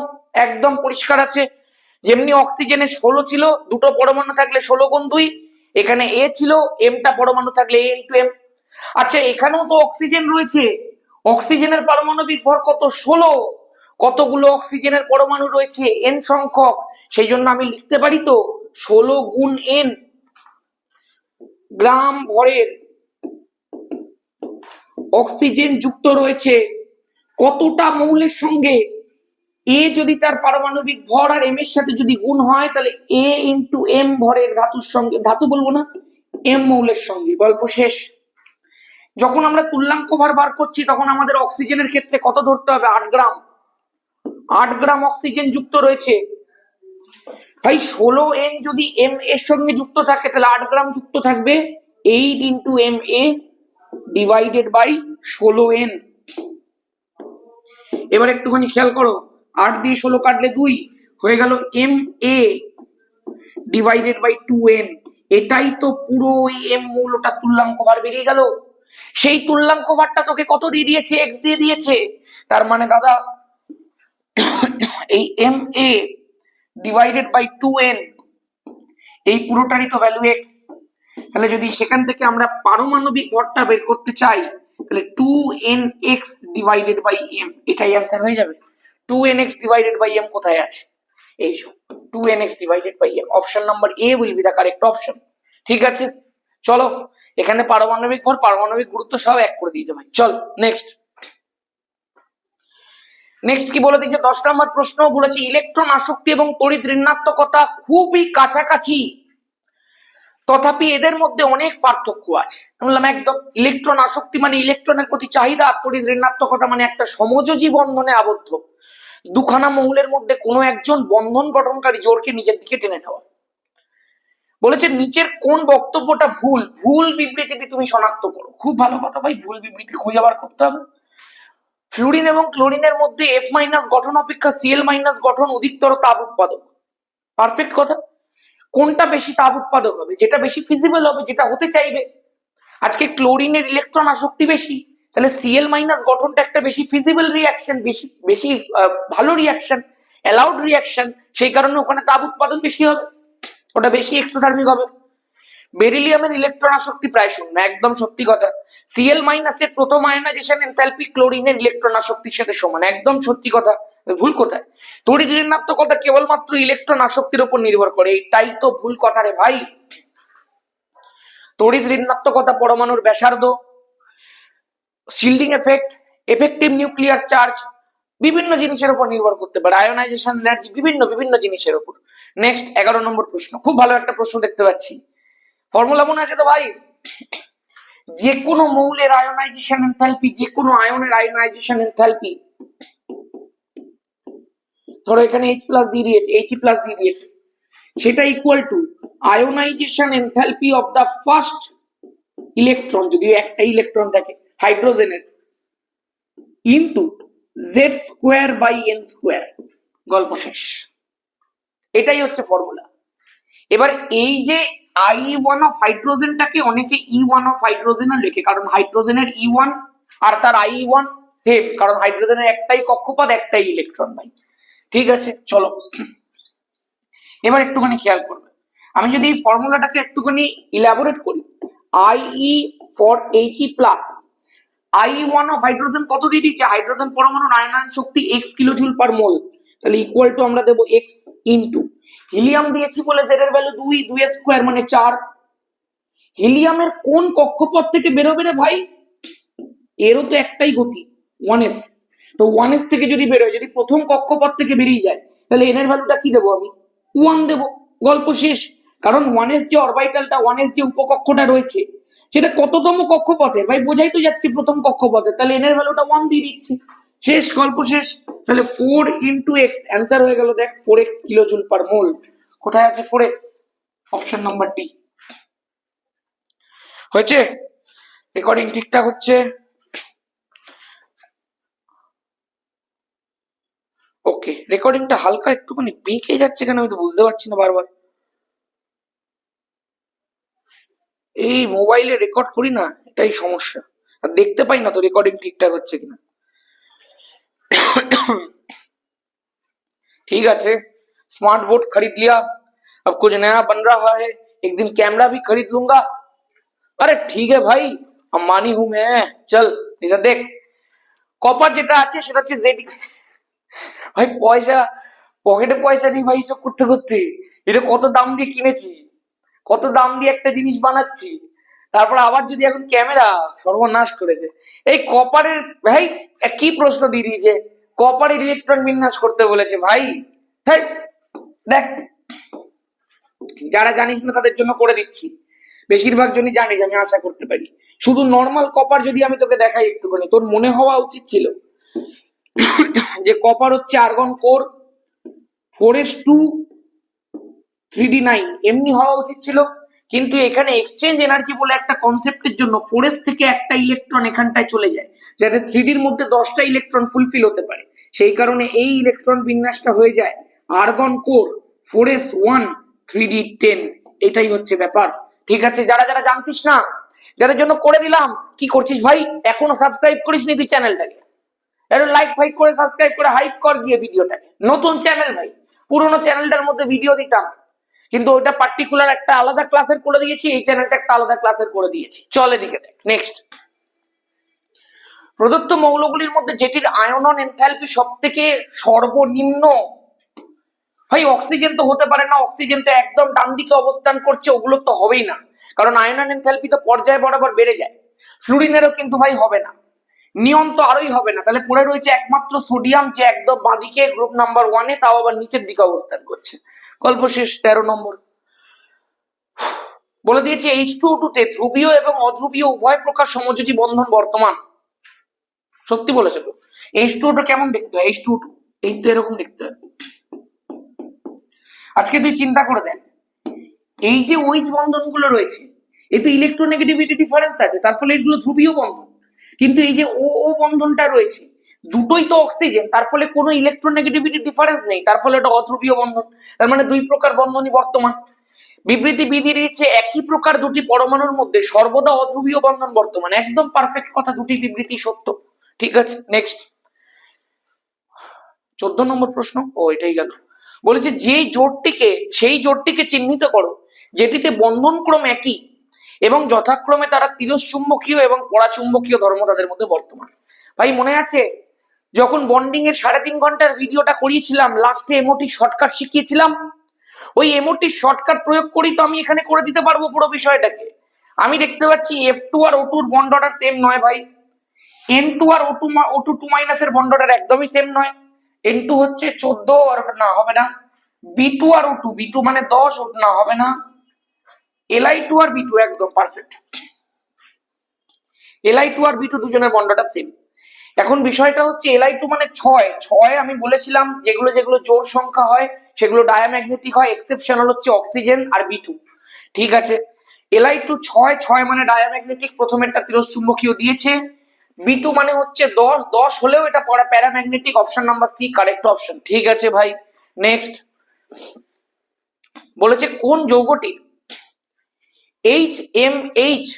একদম পরিষ্কার আছে। যেমনি অক্সিজেনে 16 ছিল, দুটো পরমাণু থাকলে 16 গুণ 2, এখানে এ ছিল, এমটা পরমাণু থাকলে এ ইন্টু এম। আচ্ছা এখানেও তো অক্সিজেন রয়েছে, অক্সিজেনের পারমাণবিক ভর কত? 16। কতগুলো অক্সিজেনের পরমাণু রয়েছে? এন সংখ্যক। সেই জন্য আমি লিখতে পারি তো 16 গুণ এন গ্রাম ভরের অক্সিজেন যুক্ত রয়েছে কতটা মৌলের সঙ্গে? এ যদি তার পারমাণবিক ভর আর এম এর সাথে যদি গুণ হয় তাহলে এ ইন্টু এম ভরের ধাতুর সঙ্গে, ধাতু বলবো না, এম মৌলের সঙ্গে। গল্প শেষ। যখন আমরা তুল্যাঙ্ক ভার বার করছি তখন আমাদের অক্সিজেনের ক্ষেত্রে কত ধরতে হবে? 8 গ্রাম। 8 গ্রাম অক্সিজেন যুক্ত রয়েছে। ভাই 16 এন যদি এম এর সঙ্গে যুক্ত থাকে তাহলে 8 গ্রাম যুক্ত থাকবে 8 into M A divided by 16 N. এবার একটুখানি খেয়াল করো, 8 দিয়ে 16 কাটলে 2 হয়ে গেল M A divided by 2n। এটাই তো পুরো ওই এম মৌলটা তুল্যাঙ্ক ভার বেরিয়ে গেল। সেই তুল্যাঙ্ক ভারটা তোকে কত দিয়ে দিয়েছে? এক্স দিয়ে দিয়েছে। তার মানে দাদা এই M A divided by 2n এই পুরোটারই তো ভ্যালু এক্স। তাহলে যদি সেখান থেকে আমরা পারমাণবিক ভরটা বের করতে চাই তাহলে 2nx ডিভাইডেড বাই m, এটাই অ্যান্সার হয়ে যাবে। 2nx ডিভাইডেড বাই m কোথায় আছে? এই যে 2nx divided by m, option number A will be the correct option. ঠিক আছে চলো, এখানে পারমাণবিক ভর পারমাণবিক গুরুত্ব সব এক করে দিয়েছে ভাই। চল নেক্সট। নেক্সট কি বলে দিয়েছে? 10 নম্বর প্রশ্ন বলেছে ইলেকট্রন আসক্তি এবং তড়িৎ ঋণাত্মকতা খুবই কাছাকাছি, তথাপি এদের মধ্যে অনেক পার্থক্য আছে। বললাম একদম। ইলেকট্রন আসক্তি মানে ইলেকট্রনের প্রতি চাহিদা, আর তড়িৎ ঋণাত্মকতা মানে একটা সমযোজী বন্ধনে আবদ্ধ দুখানা মৌলের মধ্যে কোনো একজন বন্ধন গঠনকারী জোড়কে নিজের দিকে টেনে নেওয়া। বলেছে নিচের কোন বক্তব্যটা ভুল? ভুল বিবৃতিটি তুমি শনাক্ত করো। খুব ভালো কথা ভাই, ভুল বিবৃতি খুঁজে বার করতে হবে। ফ্লুরিন এবং ক্লোরিনের মধ্যে F- গঠন অপেক্ষা Cl- গঠন অধিকতর তাপ উৎপাদক। পারফেক্ট কথা। কোনটা বেশি তাপ উৎপাদক হবে? যেটা বেশি ফিজিবল হবে, যেটা হতে চাইবে। আজকে ক্লোরিনের ইলেকট্রন আসক্তি বেশি, তাহলে Cl- গঠনটা একটা বেশি ফিজিবল রিয়াকশন, বেশি বেশি ভালো রিয়াকশন, অ্যালাউড রিয়াকশন, সেই কারণে ওখানে তাপ উৎপাদন বেশি হবে, ওটা বেশি এক্সোথার্মিক হবে। বেরিলিয়ামের ইলেকট্রন আসক্তি প্রায় শূন্য, একদম সত্যি কথা। Cl- এর প্রথম আয়নাইজেশন এনথালপি ক্লোরিনের ইলেকট্রন আসক্তির সাথে সমান, একদম সত্যি কথা। ভুল কোথায়? তড়িৎ ঋণাত্মকতা কেবলমাত্র ইলেকট্রন আসক্তির উপর নির্ভর করে, এটাই তো ভুল কথা রে ভাই। তড়িৎ ঋণাত্মকতা পরমাণুর ব্যাসার্ধ, shielding effect, effective nuclear charge, বিভিন্ন জিনিসের উপর নির্ভর করতে পারে, আয়োনাইজেশন এনার্জি, বিভিন্ন বিভিন্ন জিনিসের উপর। নেক্সট 11 নম্বর প্রশ্ন, খুব ভালো একটা প্রশ্ন দেখতে পাচ্ছি। ফর্মুলা মনে আছে তো ভাই? যে কোনো মৌলের আয়োনাইজেশন এনথালপি, যে কোনো আয়নের আয়োনাইজেশন এনথালপি, ধরো এখানে H+ দিয়ে দিয়েছে, He+ দিয়ে দিয়েছে, সেটা equal to ionisation enthalpy of the first electron, যদিও একটা ইলেকট্রন থাকে হাইড্রোজেনের, ইনটু Z²/n²। গল্প শেষ। এটাই হচ্ছে ফর্মুলা। এবার এই যে I1 অফ হাইড্রোজেনটাকে অনেকে E1 অফ হাইড্রোজেনও লেখে, কারণ হাইড্রোজেনের E1 আর তার I1 সেম, কারণ হাইড্রোজেনের একটাই কক্ষপথ, একটাই ইলেকট্রন ভাই। ঠিক আছে চলো, এবার একটুখানি খেয়াল করবে। আমি যদি এই ফর্মুলাটাকে একটুখানি ইলাবোরেট করি, IE for He+, I1 of hydrogen কত দিয়ে দিচ্ছে? হাইড্রোজেন পরমাণুর আয়নায়ন শক্তি x কিলোজুল পার মোল, তাহলে ইকুয়াল টু আমরা দেবো x ইনটু হিলিয়াম দিয়েছি বলে z এর ভ্যালু 2, 2 এর স্কয়ার মানে 4। হিলিয়ামের কোন কক্ষপথ থেকে বেরোবে রে ভাই? এরও তো একটাই গতি, 1s। তো 1s থেকে যদি বেরোয়, যদি প্রথম কক্ষপথ থেকে বেরিয়ে যায়, তাহলে n এর ভ্যালুটা কি দেবো? আমি 1 দেবো। গল্প শেষ। কারণ 1s যে অরবিটালটা, 1s যে উপকক্ষটা রয়েছে, সেটা কততম কক্ষপথের ভাই? বোঝাই তো যাচ্ছে প্রথম কক্ষপথে, তাহলে n এর ভ্যালুটা 1 দিয়ে দিচ্ছি। শেষ, গল্প শেষ। তাহলে 4 ইন্টু এক্স, অ্যান্সার হয়ে গেল দেখ 4x কিলোজুল পার মোল। কোথায় আছে 4x? Option number D. হয়েছে? রেকর্ডিং ঠিকঠাক হচ্ছে? ওকে, রেকর্ডিংটা হালকা একটুখানি বেঁকে যাচ্ছে কেন আমি তো বুঝতে পারছি না বারবার। এই মোবাইলে রেকর্ড করি না, এটাই সমস্যা। আর দেখতে পাই না তো রেকর্ডিং ঠিকঠাক হচ্ছে কিনা। ठीक है, स्मार्ट बोर्ड खरीद लिया, अब कुछ नया बन रहा है, एक दिन कैमरा भी खरीद लूंगा। अरे ठीक है भाई, अंबानी हूं मैं। चल इधर देख, কপার যেটা আছে সেটা হচ্ছে জেড। ভাই পয়সা, পকেটে পয়সা নেই ভাই, সব করতে করতে এটা কত দাম দিয়ে কিনেছি, কত দাম দিয়ে একটা জিনিস বানাচ্ছি, তারপর আবার যদি এখন ক্যামেরা, সর্বনাশ করেছে। এই কপারের ভাই কি প্রশ্ন দিয়ে দিয়েছে, কপারের ইলেকট্রন বিন্যাস করতে বলেছে ভাই। হ্যাঁ দেখ, যারা জানিস না তাদের জন্য করে দিচ্ছি, বেশিরভাগ জনই জানিস আমি আশা করতে পারি। শুধু নর্মাল কপার যদি আমি তোকে দেখাই একটুখানি, তোর মনে হওয়া উচিত ছিল যে কপার হচ্ছে আর্গন কোর 4s2 3d9, এমনি হওয়া উচিত ছিল। কিন্তু এখানে এক্সচেঞ্জ এনার্জি বলে একটা কনসেপ্টের জন্য 4s থেকে একটা ইলেকট্রন এখানটায় চলে যায়, যাতে 3dর মধ্যে 10টা ইলেকট্রন ফুলফিল হতে পারে। সেই কারণে এই ইলেকট্রন বিন্যাসটা হয়ে যায় আর্গন কোর 4s1 3d10। এটাই হচ্ছে ব্যাপার। ঠিক আছে, যারা যারা জানতিস না, যাদের জন্য করে দিলাম, কি করছিস ভাই, এখনো সাবস্ক্রাইব করিসনি তুই চ্যানেলটাকে, একটু লাইক ফাইক করে সাবস্ক্রাইব করে হাইপ কর দিয়ে ভিডিওটাকে। নতুন চ্যানেল ভাই, পুরোনো চ্যানেলটার মধ্যে ভিডিও দিতাম, কিন্তু ওইটা পার্টিকুলার একটা আলাদা ক্লাসের করে দিয়েছি, এই চ্যানেলটা একটা আলাদা ক্লাসের করে দিয়েছি। চল এদিকে দেখ। নেক্সট, প্রদত্ত মৌলগুলির মধ্যে যেটির আয়নন এনথালপি সব থেকে সর্বনিম্ন, ভাই অক্সিজেন তো হতে পারে না, অক্সিজেন তো একদম ডান দিকে অবস্থান করছে, ওগুলো তো হবেই না, কারণ আয়নন এনথালপি তো পর্যায় বরাবর বেড়ে যায়। ফ্লুরিনেরও কিন্তু ভাই হবে না, নিয়ন তো আরোই হবে না। তাহলে পড়ে রয়েছে একমাত্র সোডিয়াম, যে একদম বাঁদিকে গ্রুপ নাম্বার 1-এ, তাও আবার নিচের দিকে অবস্থান করছে। গল্প শেষ। 13 নম্বর বলে দিয়েছে H2O2 তে ধ্রুবীয় এবং অধ্রুবীয় উভয় প্রকার সমযোজী বন্ধন বর্তমান। সত্যি বলেছে তো। H2O2 কেমন দেখতে হয়? H2O2 এই তো এরকম দেখতে হয়। আজকে তুই চিন্তা করে দেখ, এই যে OH বন্ধনগুলো রয়েছে, এই তো ইলেকট্রোনেগেটিভিটি ডিফারেন্স আছে, তার ফলে এগুলো ধ্রুবীয় বন্ধন। কিন্তু এই যে ও বন্ধনটা রয়েছে, দুটোই তো অক্সিজেন, তার ফলে কোনো ইলেকট্রোনেগেটিভিটি ডিফারেন্স নেই, তার ফলে এটা অধ্রুবীয় বন্ধন। তার মানে দুই প্রকার বন্ধনই বর্তমান। বিবৃতি বিধি দিয়েছে একই প্রকার দুটি পরমাণুর মধ্যে সর্বদা অধ্রুবীয় বন্ধন বর্তমান। একদম পারফেক্ট কথা, দুটি বিবৃতি সত্য। ঠিক আছে, নেক্সট 14 নম্বর প্রশ্ন। ও এটাই গেল। বলেছে সেই জোটটিকে চিহ্নিত করো যেটিতে বন্ধন ক্রম একই এবং যথাক্রমে তারা তিরস্চুম্বকীয় এবং পরাচুম্বকীয় ধর্ম তাদের মধ্যে বর্তমান। ভাই মনে আছে যখন বন্ডিং এর 3.5 ঘন্টার ভিডিওটা করিয়েছিলাম, লাস্টে এমওটি শর্টকাট শিখিয়েছিলাম, ওই এমওটি শর্টকাট প্রয়োগ করেই তো আমি এখানে করে দিতে পারবো পুরো বিষয়টাকে। আমি দেখতে পাচ্ছি F2 আর O2 এর বন্ড অর্ডার সেম নয় ভাই, N2 আর O2 2 মাইনাস এর বন্ড অর্ডার একদমই সেম নয়। N2 হচ্ছে 14 আর না হবে না, B2 আর O2, B2 মানে 10, ওটা না হবে না, Li2 আর B2 একদম পারফেক্ট, Li2 আর B2 দুজনের বন্ড অর্ডার সেম। এখন বিষয়টা হচ্ছে Li2 মানে 6 আমি বলেছিলাম, যেগুলো যেগুলো জোড় সংখ্যা হয় সেগুলো ডায়াম্যাগনেটিক হয়, এক্সেপশনাল হচ্ছে অক্সিজেন আর B2। ঠিক আছে, Li2 6 মানে ডায়াম্যাগনেটিক, প্রথমেরটা তিরস্চুম্বকীয় দিয়েছে। B2 মানে হচ্ছে 10 হলেও এটা paramagnetic, option number C correct option. ঠিক আছে ভাই, নেক্সট বলেছে কোন যৌগটির HMH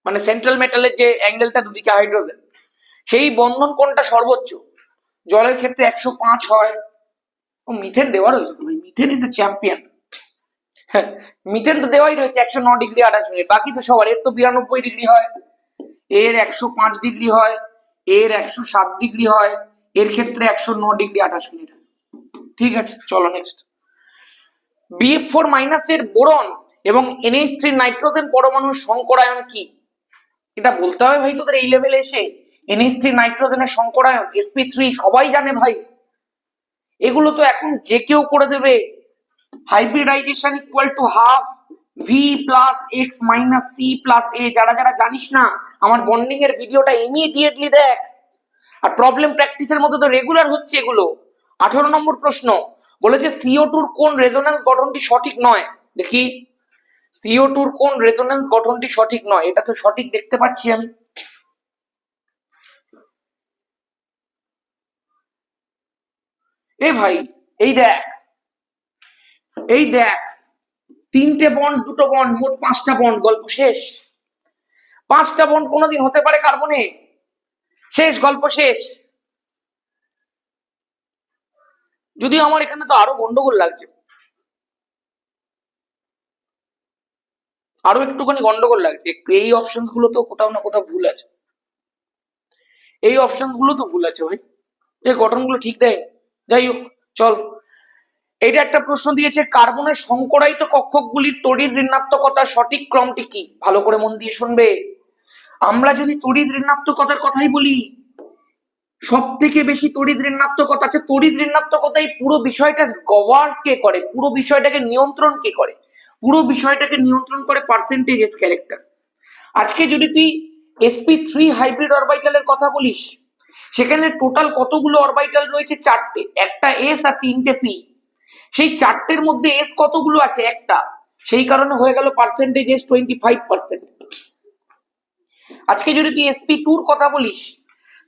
মানে সেন্ট্রাল মেটালের যে অ্যাঙ্গেলটা দুদিকে হাইড্রোজেন, সেই বন্ধন কোনটা সর্বোচ্চ? জলের ক্ষেত্রে 105 হয়। ও মিথেন দেওয়া রয়েছে, methane is the champion. Methane তো দেওয়াই রয়েছে 109 ডিগ্রি 28 মিনিট, বাকি তো সবার, এর তো 92 ডিগ্রি হয়, এর 105 ডিগ্রি হয়, এর 107 ডিগ্রি হয়, এর ক্ষেত্রে 109 ডিগ্রি 28 মিনিট। ঠিক আছে, চলো নেক্সট। BF4 মাইনাসের বোরন এবং NH3 নাইট্রোজেন পরমাণুর সংকরায়ন কি? এটা বলতে হবে ভাই তোদের এই লেভেলে এসে। NH3 নাইট্রোজেনের সংকরায়ন sp3 সবাই জানে ভাই, এগুলো তো এখন যে কেউ করে দেবে। Hybridization equal to half V plus X minus C plus A। যারা যারা জানিস না, আমার বন্ডিং এর ভিডিওটা ইমিডিয়েটলি দেখ। আর প্রবলেম প্র্যাকটিসের মধ্যে তো রেগুলার হচ্ছে এগুলো। 18 নম্বর প্রশ্ন বলেছে CO2 এর কোন রেজোন্যান্স গঠনটি সঠিক নয়? দেখি CO2 এর কোন রেজোন্যান্স গঠনটি সঠিক নয়? এটা তো সঠিক দেখতে পাচ্ছি আমি। এ ভাই, এই দেখ, এই দেখ, 3টে বন্ড, 2টো বন্ড, মোট 5টা বন্ড, গল্প শেষ। 5টা বন্ড কোনোদিন হতে পারে কার্বনে? শেষ, গল্প শেষ। যদিও আমার এখানে তো আরো গন্ডগোল লাগছে, আরো একটুখানি গন্ডগোল লাগছে। এই অপশনস গুলো তো কোথাও না কোথাও ভুল আছে, এই অপশনস গুলো তো ভুল আছে ভাই, এই গঠনগুলো ঠিক দেয়। যাই হোক, চল। এটা একটা প্রশ্ন দিয়েছে, কার্বনের সংকরায়িত কক্ষকগুলির তড়িৎ ঋণাত্মকতার সঠিক ক্রমটি কি? ভালো করে মন দিয়ে শুনবে। আমরা যদি তড়িৎ ঋণাত্মকতার কথাই বলি, সব থেকে বেশি তড়িৎ ঋণাত্মকতা আছে। তড়িৎ ঋণাত্মকতাই পুরো বিষয়টা গভর্ন কে করে, পুরো বিষয়টাকে নিয়ন্ত্রণ কে করে? পুরো বিষয়টাকে নিয়ন্ত্রণ করে পার্সেন্টেজ এস ক্যারেক্টার। আজকে যদি তুই sp3 হাইব্রিড অরবিটালের কথা বলিস, সেখানে টোটাল কতগুলো অরবিটাল রয়েছে? 4টে, একটা এস আর 3টে পি। সেই 4টের মধ্যে এস কতগুলো আছে? একটা, সেই কারণে হয়ে গেল পার্সেন্টেজ এস 25%। আজকে যদি তুই sp2 কথা বলিস,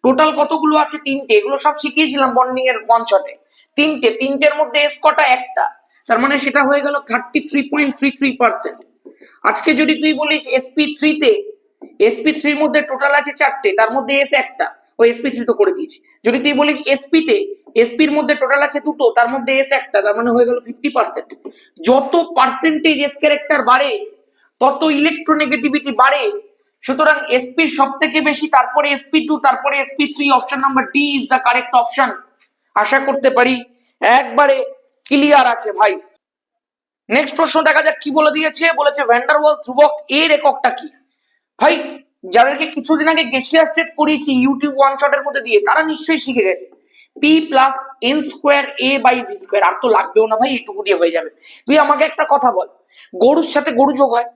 টোটাল কতগুলো আছে? 3টে, এগুলো সব শিখিয়েছিলাম বন্ডিং এর ওয়ান শটে। 3টের মধ্যে এস কটা? একটা, তার মানে সেটা হয়ে গেল 33.33%। আজকে যদি তুই বলিস sp3 তে, sp3 এর মধ্যে টোটাল আছে 4টে, তার মধ্যে এস একটা, ওই sp3 তো করে দিয়েছি। যদি তুই বলিস sp তে, sp এর মধ্যে টোটাল আছে 2টো, তার মধ্যে এস একটা, তার মানে হয়ে গেল 50%। যত পার্সেন্টেজ এস ক্যারেক্টার বাড়ে, তত ইলেকট্রোনেগেটিভিটি বাড়ে। সুতরাং sp সব থেকে বেশি, তারপরে sp2, তারপরে sp3। Option number D is the correct option. আশা করতে পারি একবারে ক্লিয়ার আছে ভাই। নেক্সট প্রশ্ন দেখা যাক কি বলে দিয়েছে। বলেছে ভ্যান ডার ওয়ালস ধ্রুবক এর এককটা কি? ভাই, যাদেরকে কিছুদিন আগে গ্যাসিয়াস স্টেট করিয়েছি ইউটিউব ওয়ান শটের মধ্যে দিয়ে, তারা নিশ্চয়ই শিখে গেছে। P plus N square A by V square. আর তো লাগবেও না ভাই, এইটুকু দিয়ে হয়ে যাবে। তুই আমাকে একটা কথা বল, গরুর সাথে গরু যোগ হয়,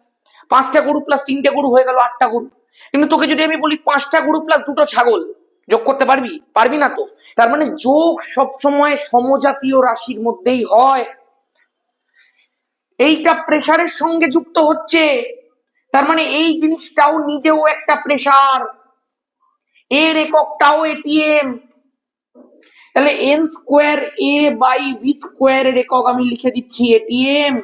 5টা গরু প্লাস 3টে গরু হয়ে গেল 8টা গরু। কিন্তু তোকে যদি আমি বলি 5টা গরু প্লাস 2টো ছাগল, যোগ করতে পারবি? পারবি না তো। তার মানে যোগ সবসময় সমজাতীয় রাশির মধ্যেই হয়। এইটা প্রেসারের সঙ্গে যুক্ত হচ্ছে, তার মানে এই জিনিসটাও নিজেও একটা প্রেসার, এর এককটাও এটিএম। তাহলে N square A by V square এর একক আমি লিখে দিচ্ছি এটিএম।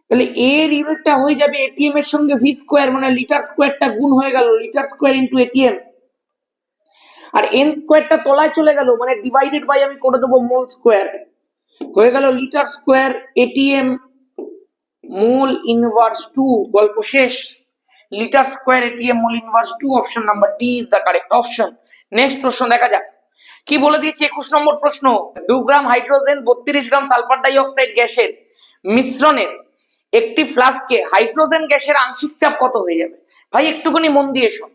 তাহলে এর ইউনিটটা হয়ে যাবে এটিএম এর সঙ্গে ভি স্কোয়ার, মানে লিটার স্কোয়ারটা গুণ হয়ে গেল, লিটার স্কোয়ার ইন্টু এটিএম। আর এন স্কোয়ারটা তলায় চলে গেল, মানে ডিভাইডেড বাই আমি করে দেবো মোল স্কোয়ার, হয়ে গেল litre square ATM mole inverse 2। গল্প শেষ। Litre square ATM mole inverse 2, option number D is the correct option. Next প্রশ্ন দেখা যাক কি বলে দিয়েছে। 21 নম্বর প্রশ্ন, 2 গ্রাম হাইড্রোজেন 32 গ্রাম সালফার ডাই অক্সাইড গ্যাসের মিশ্রণের একটি ফ্লাস্কে হাইড্রোজেন গ্যাসের আংশিক চাপ কত হয়ে যাবে? ভাই একটুখানি মন দিয়ে শোন।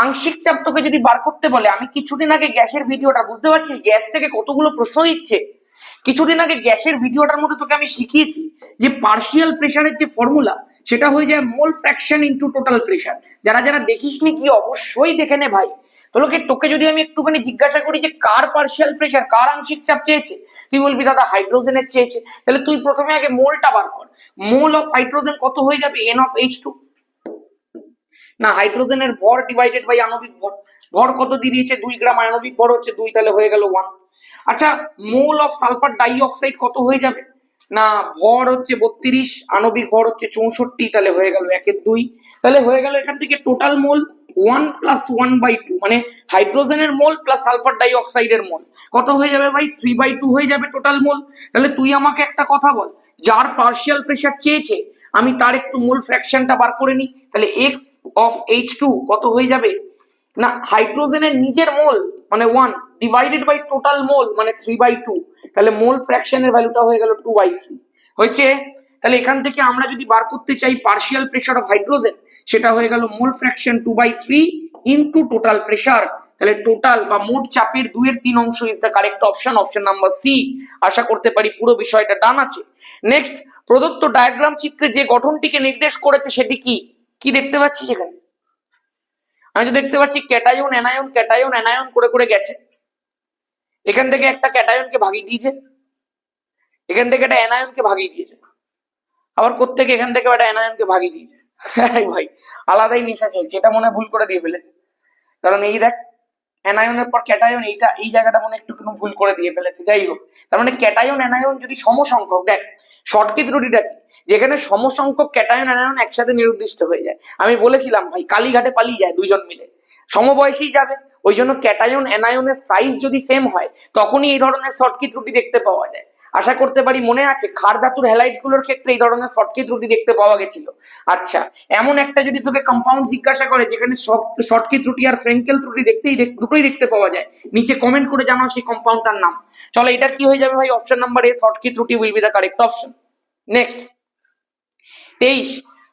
আংশিক চাপ তোকে যদি বার করতে বলে, আমি কিছুদিন আগে গ্যাসের ভিডিওটা, বুঝতে পারছিস গ্যাস থেকে কতগুলো প্রশ্ন দিচ্ছে। কিছুদিন আগে গ্যাসের ভিডিওটার মধ্যে তোকে আমি শিখিয়েছি যে পার্শিয়াল প্রেসারের যে ফর্মুলা, সেটা হয়ে যায় মোল ফ্র্যাকশন ইনটু টোটাল প্রেসার। যারা যারা দেখিসনি কি অবশ্যই দেখে নে ভাই। তোকে যদি আমি একটুখানি জিজ্ঞাসা করি যে কার পার্শিয়াল প্রেসার, কার আংশিক চাপ চেয়েছে, তুই বলবি দাদা হাইড্রোজেনের চেয়েছে। তাহলে তুই প্রথমে আগে মোলটা বার কর। মোল অফ হাইড্রোজেন কত হয়ে যাবে? এন অফ H2 না, হাইড্রোজেনের ভর ডিভাইডেড বাই আণবিক ভর। ভর কত দিয়ে দিয়েছে? 2 গ্রাম, আণবিক ভর হচ্ছে 2, তাহলে হয়ে গেল 1। আচ্ছা, mole of sulphur dioxide কত হয়ে যাবে? না, ভর হচ্ছে 32, আণবিক ভর হচ্ছে 64, তাহলে হয়ে গেল 1/2। তাহলে হয়ে গেল এখান থেকে টোটাল মোল 1 + 1/2, মানে হাইড্রোজেনের মোল প্লাস সালফার ডাই অক্সাইডের মোল কত হয়ে যাবে ভাই? 3/2 হয়ে যাবে টোটাল মোল। তাহলে তুই আমাকে একটা কথা বল, যার পার্শিয়াল প্রেসার চেয়েছে আমি তার একটু মোল ফ্র্যাকশনটা বার করে নিই। তাহলে x অফ H2 কত হয়ে যাবে? না, হাইড্রোজেনের নিজের মোল মানে 1 ডিভাইডেড বাই টোটাল মোল মানে 3/2, তাহলে মোল ফ্র্যাকশনের ভ্যালুটা হয়ে গেল 2/3 হয়েছে। তাহলে এখান থেকে আমরা যদি বার করতে চাই পার্শিয়াল প্রেসার অফ হাইড্রোজেন, সেটা হয়ে গেল mole fraction 2/3 into total pressure. তাহলে টোটাল বা মোট চাপের 2/3 অংশ is the correct option, option number C. আশা করতে পারি পুরো বিষয়টা ডান আছে। নেক্সট, প্রদত্ত ডায়াগ্রাম চিত্রে যে গঠনটিকে নির্দেশ করেছে সেটি কি? কি দেখতে পাচ্ছি সেখানে? আমি তো দেখতে পাচ্ছি ক্যাটায়ন অ্যানায়ন ক্যাটায়ন অ্যানায়ন করে করে গেছে। এখান থেকে একটা ক্যাটায়নকে ভাগিয়ে দিয়েছে, এখান থেকে একটা অ্যানায়নকে ভাগিয়ে দিয়েছে, আবার কোত্থেকে এখান থেকে একটা অ্যানায়নকে ভাগিয়ে দিয়েছে। ভাই আলাদাই নেশা চলছে, এটা মনে ভুল করে দিয়ে ফেলেছে। কারণ এই দেখ অ্যানায়নের পর ক্যাটায়ন, এইটা এই জায়গাটা মনে একটু ভুল করে দিয়ে ফেলেছে, যাই হোক। তার মানে ক্যাটায়ন অ্যানায়ন যদি সমসংখ্যক, দেখ শর্টকি ত্রুটিটা কি, যেখানে সমসংখ্যক ক্যাটায়ন অ্যানায়ন একসাথে নিরুদ্দিষ্ট হয়ে যায়। আমি বলেছিলাম ভাই কালীঘাটে পালিয়ে যায় দুইজন মিলে, সমবয়সী যাবে, ওই জন্য ক্যাটায়ন অ্যানায়নের সাইজ যদি সেম হয় তখনই এই ধরনের শর্টকি ত্রুটি দেখতে পাওয়া যায়। আশা করতে পারি মনে আছে ক্ষার ধাতুর হ্যালাইডস গুলোর ক্ষেত্রে এই ধরনের শর্টকি ত্রুটি দেখতে পাওয়া গেছিল। আচ্ছা, এমন একটা যদি তোকে কম্পাউন্ড জিজ্ঞাসা করে যেখানে শর্টকি ত্রুটি আর ফ্রেঙ্কেল ত্রুটি দুটোই দেখতে পাওয়া যায়, নিচে কমেন্ট করে জানাও সেই কম্পাউন্ডটার নাম। চলো, এটা কি হয়ে যাবে ভাই? অপশন নাম্বার এ, শর্টকি ত্রুটি will be the correct option. Next 23,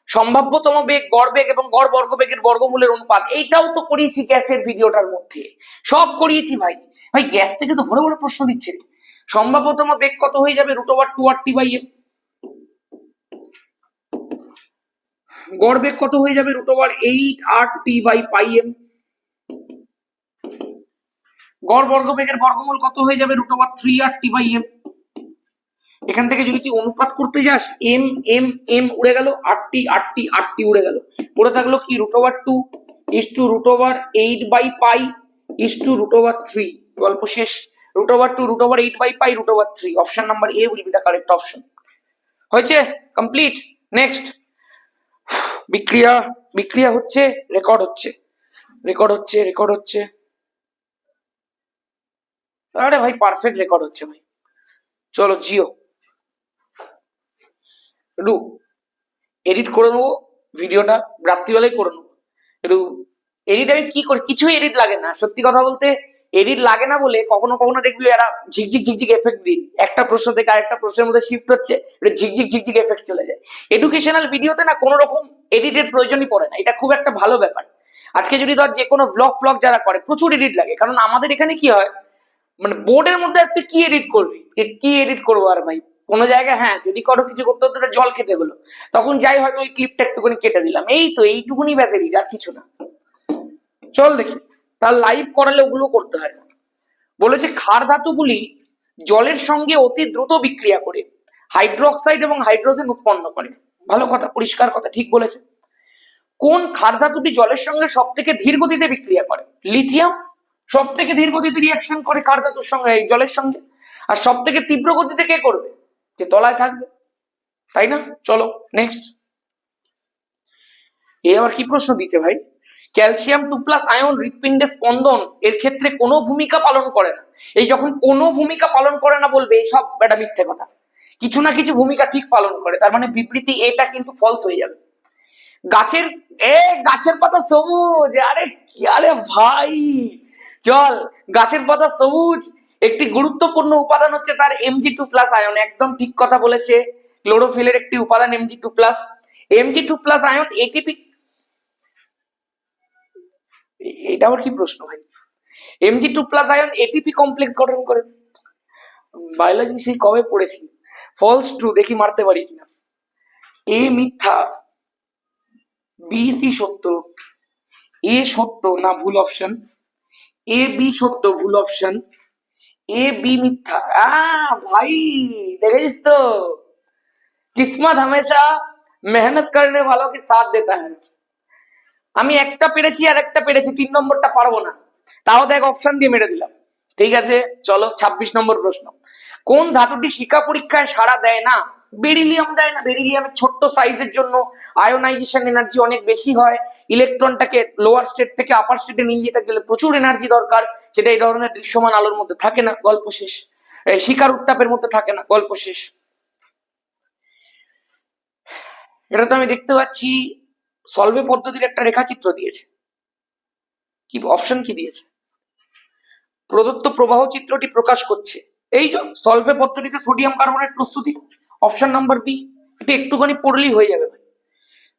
সম্ভাব্যতম বেগ, গড় বেগ এবং গড় বর্গবেগের বর্গমূলের অনুপাত। এইটাও তো করিয়েছি গ্যাসের ভিডিওটার মধ্যে, সব করিয়েছি ভাই। ভাই গ্যাস থেকে তো বড় বড় প্রশ্ন দিচ্ছে। সম্ভাব্যতম বেগ কত হয়ে যাবে? √2RT/m। গড় বেগ কত হয়ে যাবে? √8RT/πm। গড় বর্গবেগের বর্গমূল কত হয়ে যাবে? √3RT/m। এখান থেকে যদি তুই অনুপাত করতে যাস, এম এম এম উড়ে গেল, RT RT RT উড়ে গেল, পড়ে থাকলো কি? √2 √8/π/√3। গল্প শেষ। √2 √8/π √3। Option number A will B the correct option. হয়েছে? কমপ্লিট। নেক্সট, বিক্রিয়া। বিক্রিয়া হচ্ছে, রেকর্ড হচ্ছে, রেকর্ড হচ্ছে, রেকর্ড হচ্ছে। আরে ভাই পারফেক্ট রেকর্ড হচ্ছে ভাই। চলো জিও একটু এডিট করে নেবো ভিডিওটা, রাত্রিবেলায় করে নেবো একটু এডিট। আমি কি করি, কিছুই এডিট লাগে না সত্যি কথা বলতে। এডিট লাগে না বলে কখনো কখনো দেখবি এরা ঝিকঝিক ঝিকঝিক এফেক্ট দিই, একটা প্রশ্ন থেকে আরেকটা প্রশ্নের মধ্যে শিফট হচ্ছে, এটা ঝিকঝিক ঝিকঝিক এফেক্ট চলে যায়। এডুকেশনাল ভিডিওতে না কোনো রকম এডিটের প্রয়োজনই পড়ে না, এটা খুব একটা ভালো ব্যাপার। আজকে যদি ধর যে কোনো ব্লগ ফ্লগ যারা করে প্রচুর এডিট লাগে, কারণ আমাদের এখানে কি হয়, মানে বোর্ডের মধ্যে তুই কি এডিট করবি, কি এডিট করবো আর ভাই। কোনো জায়গায় হ্যাঁ যদি কারো কিছু করতে হতো, জল খেতে হলো, তখন যাই হয়তো ওই ক্লিপটা একটুখানি কেটে দিলাম, এই তো এইটুকুনি ব্যাস এডিট, আর কিছু না। চল দেখি, তার লাইভ করালে ওগুলো করতে হয় না। বলেছে ক্ষার ধাতুগুলি জলের সঙ্গে অতি দ্রুত বিক্রিয়া করে হাইড্রোক্সাইড এবং হাইড্রোজেন উৎপন্ন করে। ভালো কথা, পরিষ্কার কথা, ঠিক বলেছে। কোন ক্ষার ধাতুটি জলের সঙ্গে সব থেকে ধীর গতিতে বিক্রিয়া করে? লিথিয়াম সব থেকে ধীর গতিতে রিয়াকশন করে ক্ষার ধাতুর সঙ্গে, জলের সঙ্গে। আর সব থেকে তীব্র গতিতে কে করবে? যে তলায় থাকবে, তাই না? চলো নেক্সট। এ আবার কি প্রশ্ন দিচ্ছে ভাই? ক্যালসিয়াম 2+ আয়ন হৃৎপিণ্ডে স্পন্দন এর ক্ষেত্রে কোনো ভূমিকা পালন করে না। এই যখন কোনো ভূমিকা পালন করে না বলবে, এই সব একটা মিথ্যে কথা। কিছু না কিছু ভূমিকা ঠিক পালন করে, তার মানে বিবৃতি এটা কিন্তু ফলস হয়ে যাবে। গাছের গাছের পাতা সবুজ, আরে আরে ভাই চল, গাছের পাতা সবুজ একটি গুরুত্বপূর্ণ উপাদান হচ্ছে তার Mg2+ আয়ন। একদম ঠিক কথা বলেছে, ক্লোরোফিলের একটি উপাদান Mg2+। Mg2+ আয়ন এটিপি, এটা আবার কি প্রশ্ন ভাই? Mg2+ আয়ন এটিপি কমপ্লেক্স গঠন করে। বায়োলজি সেই কবে পড়েছি। ফলস ট্রু, দেখি মারতে পারি কিনা। এ মিথ্যা, বি সি সত্য, এ সত্য না ভুল অপশন, এ বি সত্য ভুল অপশন, এ বি মিথ্যা। ভাই দেখেছিস তো, কিসমত হামেশা মেহনত করনে वालों के साथ देता है। আমি একটা পেরেছি আর একটা পেরেছি, 3 নম্বরটা পারবো না, তাও দেখ অপশন দিয়ে মেরে দিলাম। ঠিক আছে চলো 26 নম্বর প্রশ্ন। কোন ধাতুটি শিখা পরীক্ষায় সাড়া দেয় না? বেরিলিয়াম দেয় না। বেরিলিয়ামের ছোট্ট সাইজের জন্য আয়োনাইজেশন এনার্জি অনেক বেশি হয়, ইলেকট্রনটাকে লোয়ার স্টেট থেকে আপার স্টেটে নিয়ে যেতে গেলে প্রচুর এনার্জি দরকার, যেটা এই ধরনের দৃশ্যমান আলোর মধ্যে থাকে না। গল্প শেষ। শিখার উত্তাপের মধ্যে থাকে না। গল্প শেষ। এটা তো আমি দেখতে পাচ্ছি সলভে পদ্ধতির একটা রেখাচিত্র দিয়েছে। কি অপশন কি দিয়েছে? প্রদত্ত প্রবাহ চিত্রটি প্রকাশ করছে। এই যে সলভে পদ্ধতিতে সোডিয়াম কার্বনেট প্রস্তুতি, অপশন নাম্বার বি। এটা একটুখানি পড়লেই হয়ে যাবে ভাই।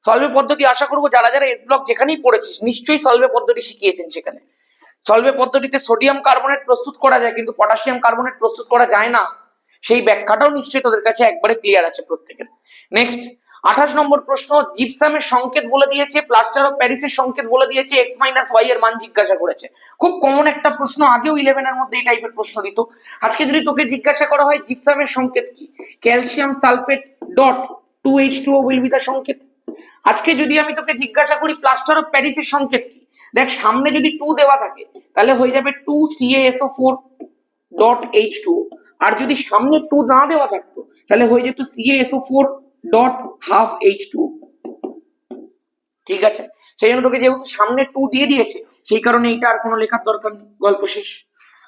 সলভে পদ্ধতি আশা করবো যারা যারা এস ব্লক যেখানেই পড়েছিস নিশ্চয়ই সলভে পদ্ধতি শিখিয়েছেন সেখানে। সলভে পদ্ধতিতে সোডিয়াম কার্বনেট প্রস্তুত করা যায় কিন্তু পটাশিয়াম কার্বনেট প্রস্তুত করা যায় না, সেই ব্যাখ্যাটাও নিশ্চয়ই তোদের কাছে একবারে ক্লিয়ার আছে প্রত্যেকের। নেক্সট 28 নম্বর প্রশ্ন। জিপসামের সংকেত বলে দিয়েছে, প্লাস্টার অফ প্যারিসের সংকেত বলে দিয়েছে, x-y এর মান জিজ্ঞাসা করেছে। খুব কমন একটা প্রশ্ন, আগেও 11 এর মধ্যে এই টাইপের প্রশ্ন দিত। আজকে যদি তোকে জিজ্ঞাসা করা হয় জিপসামের সংকেত কি, calcium sulphate dot 2H2O will be the সংকেত। আজকে যদি আমি তোকে জিজ্ঞাসা করি প্লাস্টার অফ প্যারিসের সংকেত কি, দেখ সামনে যদি 2 দেওয়া থাকে তাহলে হয়ে যাবে 2CaSO4 ডট H2O, আর যদি সামনে 2 না দেওয়া থাকতো তাহলে হয়ে যেত CaSO4 ডট হাফ H2O। ঠিক আছে, সেই জন্য তোকে যেহেতু সামনে 2 দিয়ে দিয়েছে সেই কারণে এটা আর কোনো লেখার দরকার নেই, গল্প শেষ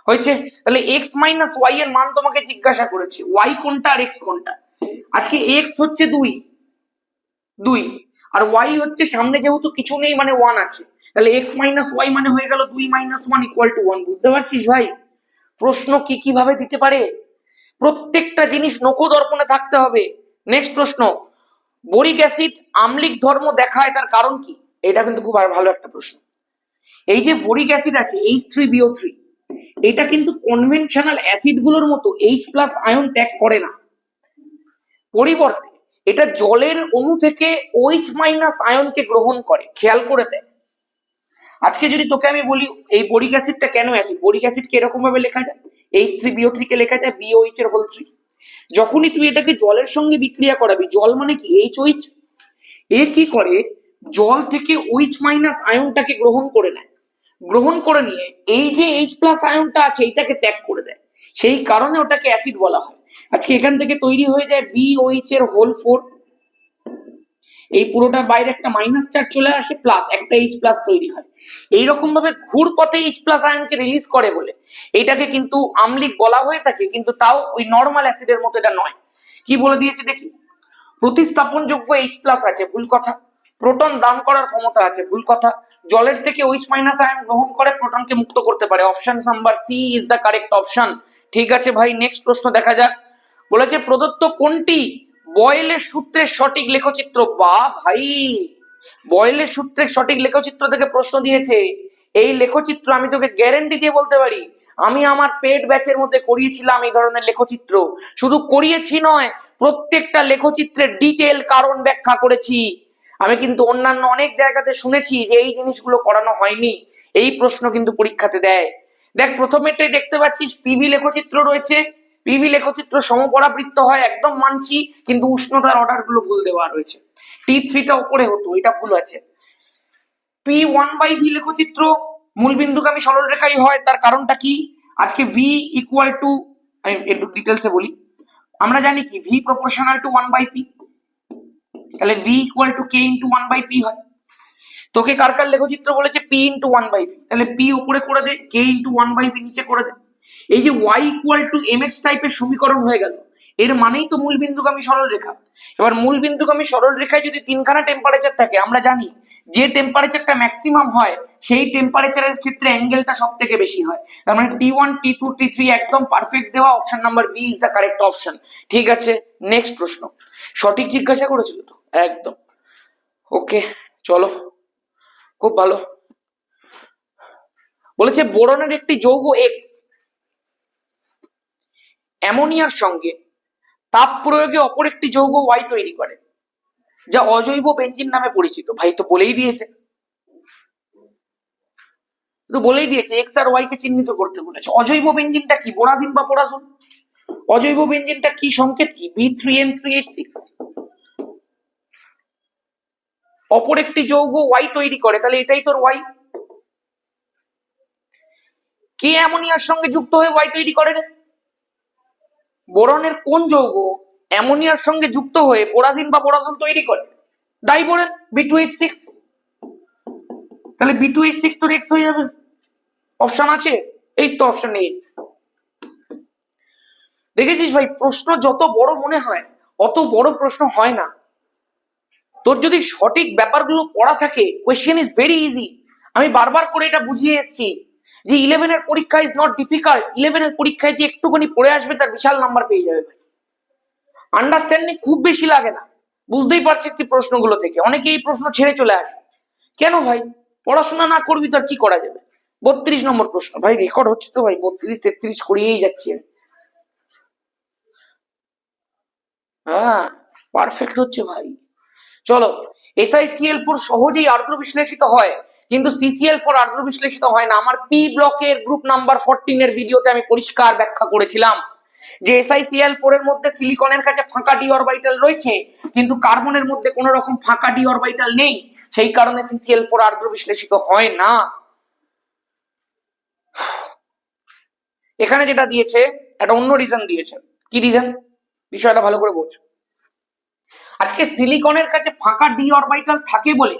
হয়েছে। তাহলে x মাইনাস ওয়াই এর মান তোমাকে জিজ্ঞাসা করেছে, y কোনটা আর x কোনটা। আজকে x হচ্ছে 2 আর y হচ্ছে সামনে যেহেতু কিছু নেই মানে 1 আছে, তাহলে x মাইনাস ওয়াই মানে হয়ে গেল 2 মাইনাস 1 ইকুয়াল টু 1। বুঝতে পারছিস ভাই প্রশ্ন কি কিভাবে দিতে পারে? প্রত্যেকটা জিনিস নখ দর্পণে থাকতে হবে। নেক্সট প্রশ্ন, বোরিক অ্যাসিড আম্লিক ধর্ম দেখায় তার কারণ কি? এটা কিন্তু খুব ভালো একটা প্রশ্ন। এই যে বোরিক অ্যাসিড আছে H3BO3, এটা কিন্তু কনভেনশনাল অ্যাসিড গুলোর মতো H+ আয়ন ত্যাগ করে না, পরিবর্তে এটা জলের অণু থেকে OH- আয়নকে গ্রহণ করে। খেয়াল করে দেখ, আজকে যদি তোকে আমি বলি এই বোরিক অ্যাসিডটা কেন অ্যাসিড, বোরিক অ্যাসিডকে এরকম ভাবে লেখা যায়, H3BO3 কে লেখা যায় BOH এর হোল 3। যখনই তুই এটাকে জলের সঙ্গে বিক্রিয়া করাবি, জল মানে কি HOH, এ কি করে জল থেকে OH- আয়নটাকে গ্রহণ করে নেয়, গ্রহণ করে নিয়ে এই যে H+ আয়নটা আছে এইটাকে ত্যাগ করে দেয়, সেই কারণে ওটাকে অ্যাসিড বলা হয়। আজকে এখান থেকে তৈরি হয়ে যায় BOH এর হোল 4, এই পুরোটার বাইরে একটা মাইনাস চার্জ চলে আসে, প্লাস একটা H+ তৈরি হয়। এইরকম ভাবে ঘুরপথে H+ আয়নকে রিলিজ করে বলে এটাকে কিন্তু আম্লিক বলা হয়ে থাকে, কিন্তু তাও ওই নর্মাল অ্যাসিডের মতো এটা নয়। কি বলে দিয়েছে দেখি, প্রতিস্থাপনযোগ্য H+ আছে, ভুল কথা। প্রোটন দান করার ক্ষমতা আছে, ভুল কথা। জলের থেকে OH- আয়ন গ্রহণ করে প্রোটনকে মুক্ত করতে পারে, option number C is the correct option. ঠিক আছে ভাই, নেক্সট প্রশ্ন দেখা যাক। বলেছে প্রদত্ত কোনটি বয়েলের সূত্রের সঠিক লেখচিত্র? বা ভাই, বয়েলের সূত্রের সঠিক লেখচিত্র থেকে প্রশ্ন দিয়েছে। এই লেখচিত্র আমি তোকে গ্যারেন্টি দিয়ে বলতে পারি, আমি আমার পেড ব্যাচের মধ্যে করিয়েছিলাম এই ধরনের লেখচিত্র। শুধু করিয়েছি নয়, প্রত্যেকটা লেখচিত্রের ডিটেল কারণ ব্যাখ্যা করেছি। আমি কিন্তু অন্যান্য অনেক জায়গাতে শুনেছি যে এই জিনিসগুলো করানো হয়নি, এই প্রশ্ন কিন্তু পরীক্ষাতে দেয়। দেখ প্রথমেটাই দেখতে পাচ্ছিস পিভি লেখচিত্র রয়েছে, পিভি লেখচিত্র সমপরাবৃত্ত হয়, একদম মানছি, কিন্তু উষ্ণতার অর্ডার গুলো ভুল দেওয়া রয়েছে। T3টা উপরে হতো, এটা ভুল আছে। P1/V লেখচিত্র মূলবিন্দুগামী সরলরেখাই হয়, তার কারণটা কি? আজকে V ইকুয়াল টু, আমি একটু ডিটেলসে বলি, আমরা জানি কি V প্রপোর্শনাল টু 1/P, তাহলে V equal to K into 1/P হয়। তোকে কার কার লেখচিত্র বলেছে P ইন্টু 1/P, তাহলে P উপরে করে দে, K ইন্টু 1/P নিচে করে দে। এই যে Y ইকুয়াল টু mx টাইপের সমীকরণ হয়ে গেল, এর মানেই তো মূলবিন্দুগামী সরলরেখা। এবার মূলবিন্দুগামী সরলরেখায় যদি তিনখানা টেম্পারেচার থাকে, আমরা জানি যে টেম্পারেচারটা ম্যাক্সিমাম হয় সেই টেম্পারেচারের ক্ষেত্রে অ্যাঙ্গেলটা সব থেকে বেশি হয়। তার মানে T1 T2 T3 একদম পারফেক্ট দেওয়া, option number B is the correct option. ঠিক আছে, নেক্সট প্রশ্ন। সঠিক জিজ্ঞাসা করেছিল তো একদম, ওকে চলো, খুব ভালো। বলেছে বোরনের একটি যৌগ এক্স অ্যামোনিয়ার সঙ্গে তাপ প্রয়োগে অপর একটি যৌগ ওয়াই তৈরি করে, যা অজৈব বেঞ্জিন নামে পরিচিত। ভাই তো বলেই দিয়েছে, তো বলেই দিয়েছে এক্স আর ওয়াই কে চিহ্নিত করতে বলেছে। অজৈব বেঞ্জিনটা কি? বোরাজিন বা পোরাসুন। অজৈব বেঞ্জিনটা কি সংকেত কি? B3N3H6। অপর একটি যৌগ ওয়াই তৈরি করে, তাহলে এটাই তোর ওয়াই। কে অ্যামোনিয়ার সঙ্গে যুক্ত হয়ে ওয়াই তৈরি করে রে? বোরনের কোন যৌগ অ্যামোনিয়ার সঙ্গে যুক্ত হয়ে বোরাজিন বা বোরাসন তৈরি করে? ডাইবোরেন B2H6। তাহলে B2H6 তোর এক্স হয়ে যাবে। অপশন আছে, এই তো অপশন নেই। দেখেছিস ভাই, প্রশ্ন যত বড় মনে হয় অত বড় প্রশ্ন হয় না। তোর যদি সঠিক ব্যাপারগুলো পড়া থাকে, কোয়েশ্চেন ইজ ভেরি ইজি। আমি বারবার করে এটা বুঝিয়ে এসেছি যে 11 এর পরীক্ষা ইজ নট ডিফিকাল্ট। 11 এর পরীক্ষায় যে একটুখানি পড়ে আসবে তার বিশাল নাম্বার পেয়ে যাবে ভাই। আন্ডারস্ট্যান্ডিং খুব বেশি লাগে না, বুঝতেই পারছিস তুই প্রশ্নগুলো থেকে। অনেকে এই প্রশ্ন ছেড়ে চলে আসে, কেন ভাই? পড়াশোনা না করবি তো আর কি করা যাবে? 32 নম্বর প্রশ্ন ভাই, রেকর্ড হচ্ছে তো ভাই, 32 33 করিয়েই যাচ্ছি। হ্যাঁ পারফেক্ট হচ্ছে ভাই। চলো, SiCl4 সহজেই আর্দ্র বিশ্লেষিত হয়, কিন্তু CCl4 আর্দ্র বিশ্লেষিত হয় না। আমার পি ব্লকের গ্রুপ নাম্বার 14 এর ভিডিওতে আমি পরিষ্কার ব্যাখ্যা করেছিলাম যে SiCl4 এর মধ্যে সিলিকনের কাছে ফাঁকা ডি অরবিটাল রয়েছে, কিন্তু কার্বনের মধ্যে কোনো রকম ফাঁকা ডি অরবিটাল নেই, সেই কারণে CCl4 আর্দ্র বিশ্লেষিত হয় না। এখানে যেটা দিয়েছে একটা অন্য রিজন দিয়েছে। কি রিজন? বিষয়টা ভালো করে বোঝ। আজকে সিলিকনের কাছে ফাঁকা ডি অরবিটাল থাকে বলে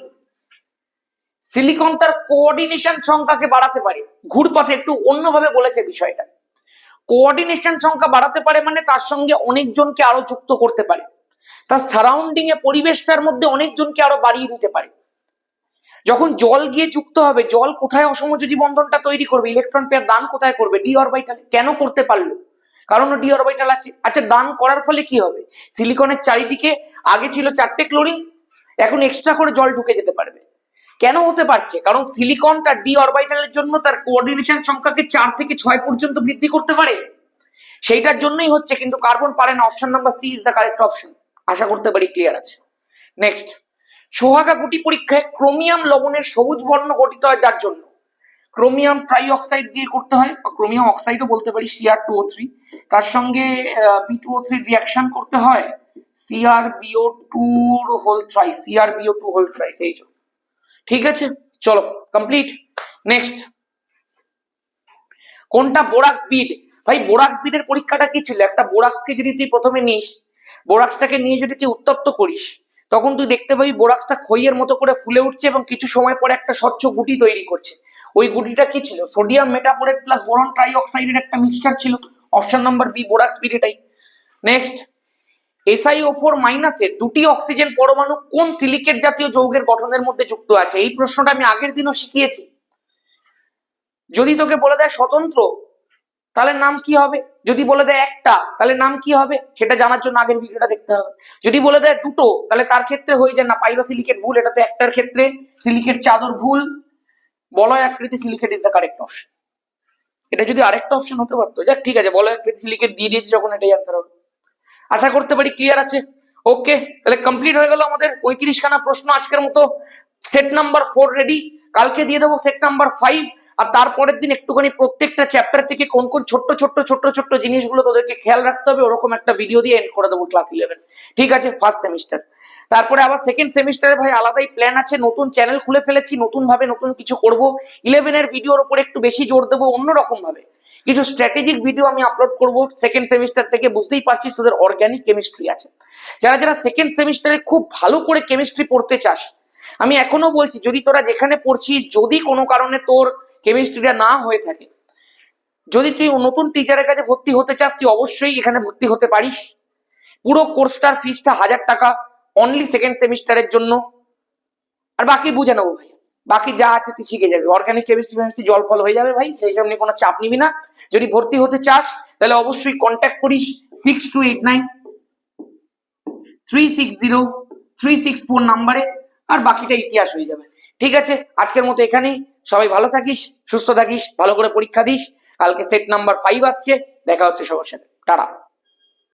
সিলিকন তার কোঅর্ডিনেশন সংখ্যাকে বাড়াতে পারে। ঘুরপথে একটু অন্যভাবে বলেছে বিষয়টা। কোঅর্ডিনেশন সংখ্যা বাড়াতে পারে মানে তার সঙ্গে অনেকজনকে আরো যুক্ত করতে পারে, তার সারাউন্ডিং এ পরিবেশটার মধ্যে অনেকজনকে আরো বাড়িয়ে দিতে পারে। যখন জল গিয়ে যুক্ত হবে, জল কোথায় অসমযোজী বন্ধনটা তৈরি করবে, ইলেকট্রন পেয়ার দান কোথায় করবে? ডি অরবিটালে। কেন করতে পারলো? কারণ ডি অরবিটাল আছে। আচ্ছা, দান করার ফলে কি হবে? সিলিকনের চারিদিকে আগে ছিল 4টে ক্লোরিন, এখন এক্সট্রা করে জল ঢুকে যেতে পারবে। কেন হতে পারছে? কারণ সিলিকন তার ডি অরবিটালের জন্য তার কোঅর্ডিনেশন সংখ্যাকে 4 থেকে 6 পর্যন্ত বৃদ্ধি করতে পারে, সেইটার জন্যই হচ্ছে। কিন্তু কার্বন পারে না। Option number C is the correct option. আশা করতে পারি ক্লিয়ার আছে। নেক্সট, সোহাগা গুটি পরীক্ষায় ক্রোমিয়াম লবণের সবুজ বর্ণ গঠিত হয় যার জন্য ক্রোমিয়াম ট্রাই অক্সাইড দিয়ে করতে হয়, বা ক্রোমিয়াম অক্সাইডও বলতে পারি, Cr2O3, তার সঙ্গে B2O3 রিয়াকশন করতে হয় CrBO2 whole thrice, CrBO2 whole thrice. এই জন্য ঠিক আছে, চলো কমপ্লিট। নেক্সট, কোনটা বোরাক্স বিড? ভাই বোরাক্স বিডের পরীক্ষাটা কি ছিল? একটা বোরাক্সকে যদি তুই প্রথমে নিস, বোরাক্সটাকে নিয়ে যদি তুই উত্তপ্ত করিস, তখন তুই দেখতে পাবি বোরাক্সটা খইয়ের মতো করে ফুলে উঠছে এবং কিছু সময় পরে একটা স্বচ্ছ গুটি তৈরি করছে। ওই গুটিটা কি ছিল? সোডিয়াম মেটাবোরেট প্লাস বোরন ট্রাই অক্সাইডের একটা মিক্সচার ছিল। অপশন নাম্বার বি, বোরাক্স বিড এটাই। নেক্সট, SiO4 মাইনাসের 2টি অক্সিজেন পরমাণু কোন সিলিকেট জাতীয় যৌগের গঠনের মধ্যে যুক্ত আছে? এই প্রশ্নটা আমি আগের দিনও শিখিয়েছি। যদি তোকে বলে দেয় স্বতন্ত্র, তাহলে নাম কি হবে? যদি বলে দেয় একটা, তাহলে নাম কি হবে? সেটা জানার জন্য আগের ভিডিওটা দেখতে হবে। যদি বলে দেয় দুটো, তাহলে তার ক্ষেত্রে হয়ে যায় না পাইরোসিলিকেট ভুল, এটা তো একটার ক্ষেত্রে সিলিকেট চাদর ভুল, বলয় আকৃতি silicate is the correct option. এটা যদি আরেকটা অপশন হতে পারতো, যাক ঠিক আছে, বলয় আকৃতি সিলিকেট দিয়ে দিয়েছি যখন, এটাই অ্যান্সার হবে। আশা করতে পারি ক্লিয়ার আছে। ওকে, তাহলে কমপ্লিট হয়ে গেল আমাদের 35খানা প্রশ্ন আজকের মতো। সেট নাম্বার 4 রেডি, কালকে দিয়ে দেবো সেট নাম্বার 5। আর তারপরের দিন একটুখানি প্রত্যেকটা চ্যাপ্টার থেকে কোন কোন ছোট্ট ছোট্ট ছোট্ট ছোট্ট জিনিসগুলো তোদেরকে খেয়াল রাখতে হবে, ওরকম একটা ভিডিও দিয়ে এন্ড করে দেবো ক্লাস 11। ঠিক আছে, ফার্স্ট সেমিস্টার। তারপরে আবার সেকেন্ড সেমিস্টারে ভাই আলাদাই প্ল্যান আছে, নতুন চ্যানেল খুলে ফেলেছি, নতুন ভাবে নতুন কিছু করব। 11 এর ভিডিওর উপর একটু বেশি জোর দেবো, অন্যরকম ভাবে কিছু স্ট্র্যাটেজিক ভিডিও আমি আপলোড করব সেকেন্ড সেমিস্টার থেকে। বুঝতেই পারছিস তোদের অর্গানিক কেমিস্ট্রি আছে, যারা যারা সেকেন্ড সেমিস্টারে খুব ভালো করে কেমিস্ট্রি পড়তে চাস, আমি এখনো বলছি, যদি তোরা যেখানে পড়ছিস, যদি কোনো কারণে তোর কেমিস্ট্রিটা না হয়ে থাকে, যদি তুই নতুন টিচারের কাছে ভর্তি হতে চাস, তুই অবশ্যই এখানে ভর্তি হতে পারিস। পুরো কোর্সটার ফিসটা 1000 টাকা অনলি সেকেন্ড সেমিস্টারের জন্য, আর বাকি বুঝে নেবো ভাই। বাকি যা আছে তুই শিখে যাবি। অর্গানিক কেমিস্ট্রি জল ফল হয়ে যাবে ভাই, সেই সব নিয়ে কোনো চাপ নিবি না। যদি ভর্তি হতে চাস তাহলে অবশ্যই কন্ট্যাক্ট করিস 6289360364 নাম্বারে, আর বাকিটা ইতিহাস হয়ে যাবে। ঠিক আছে, আজকের মতো এখানেই। সবাই ভালো থাকিস, সুস্থ থাকিস, ভালো করে পরীক্ষা দিস। কালকে সেট নাম্বার 5 আসছে, দেখা হচ্ছে সবার সাথে। টাটা।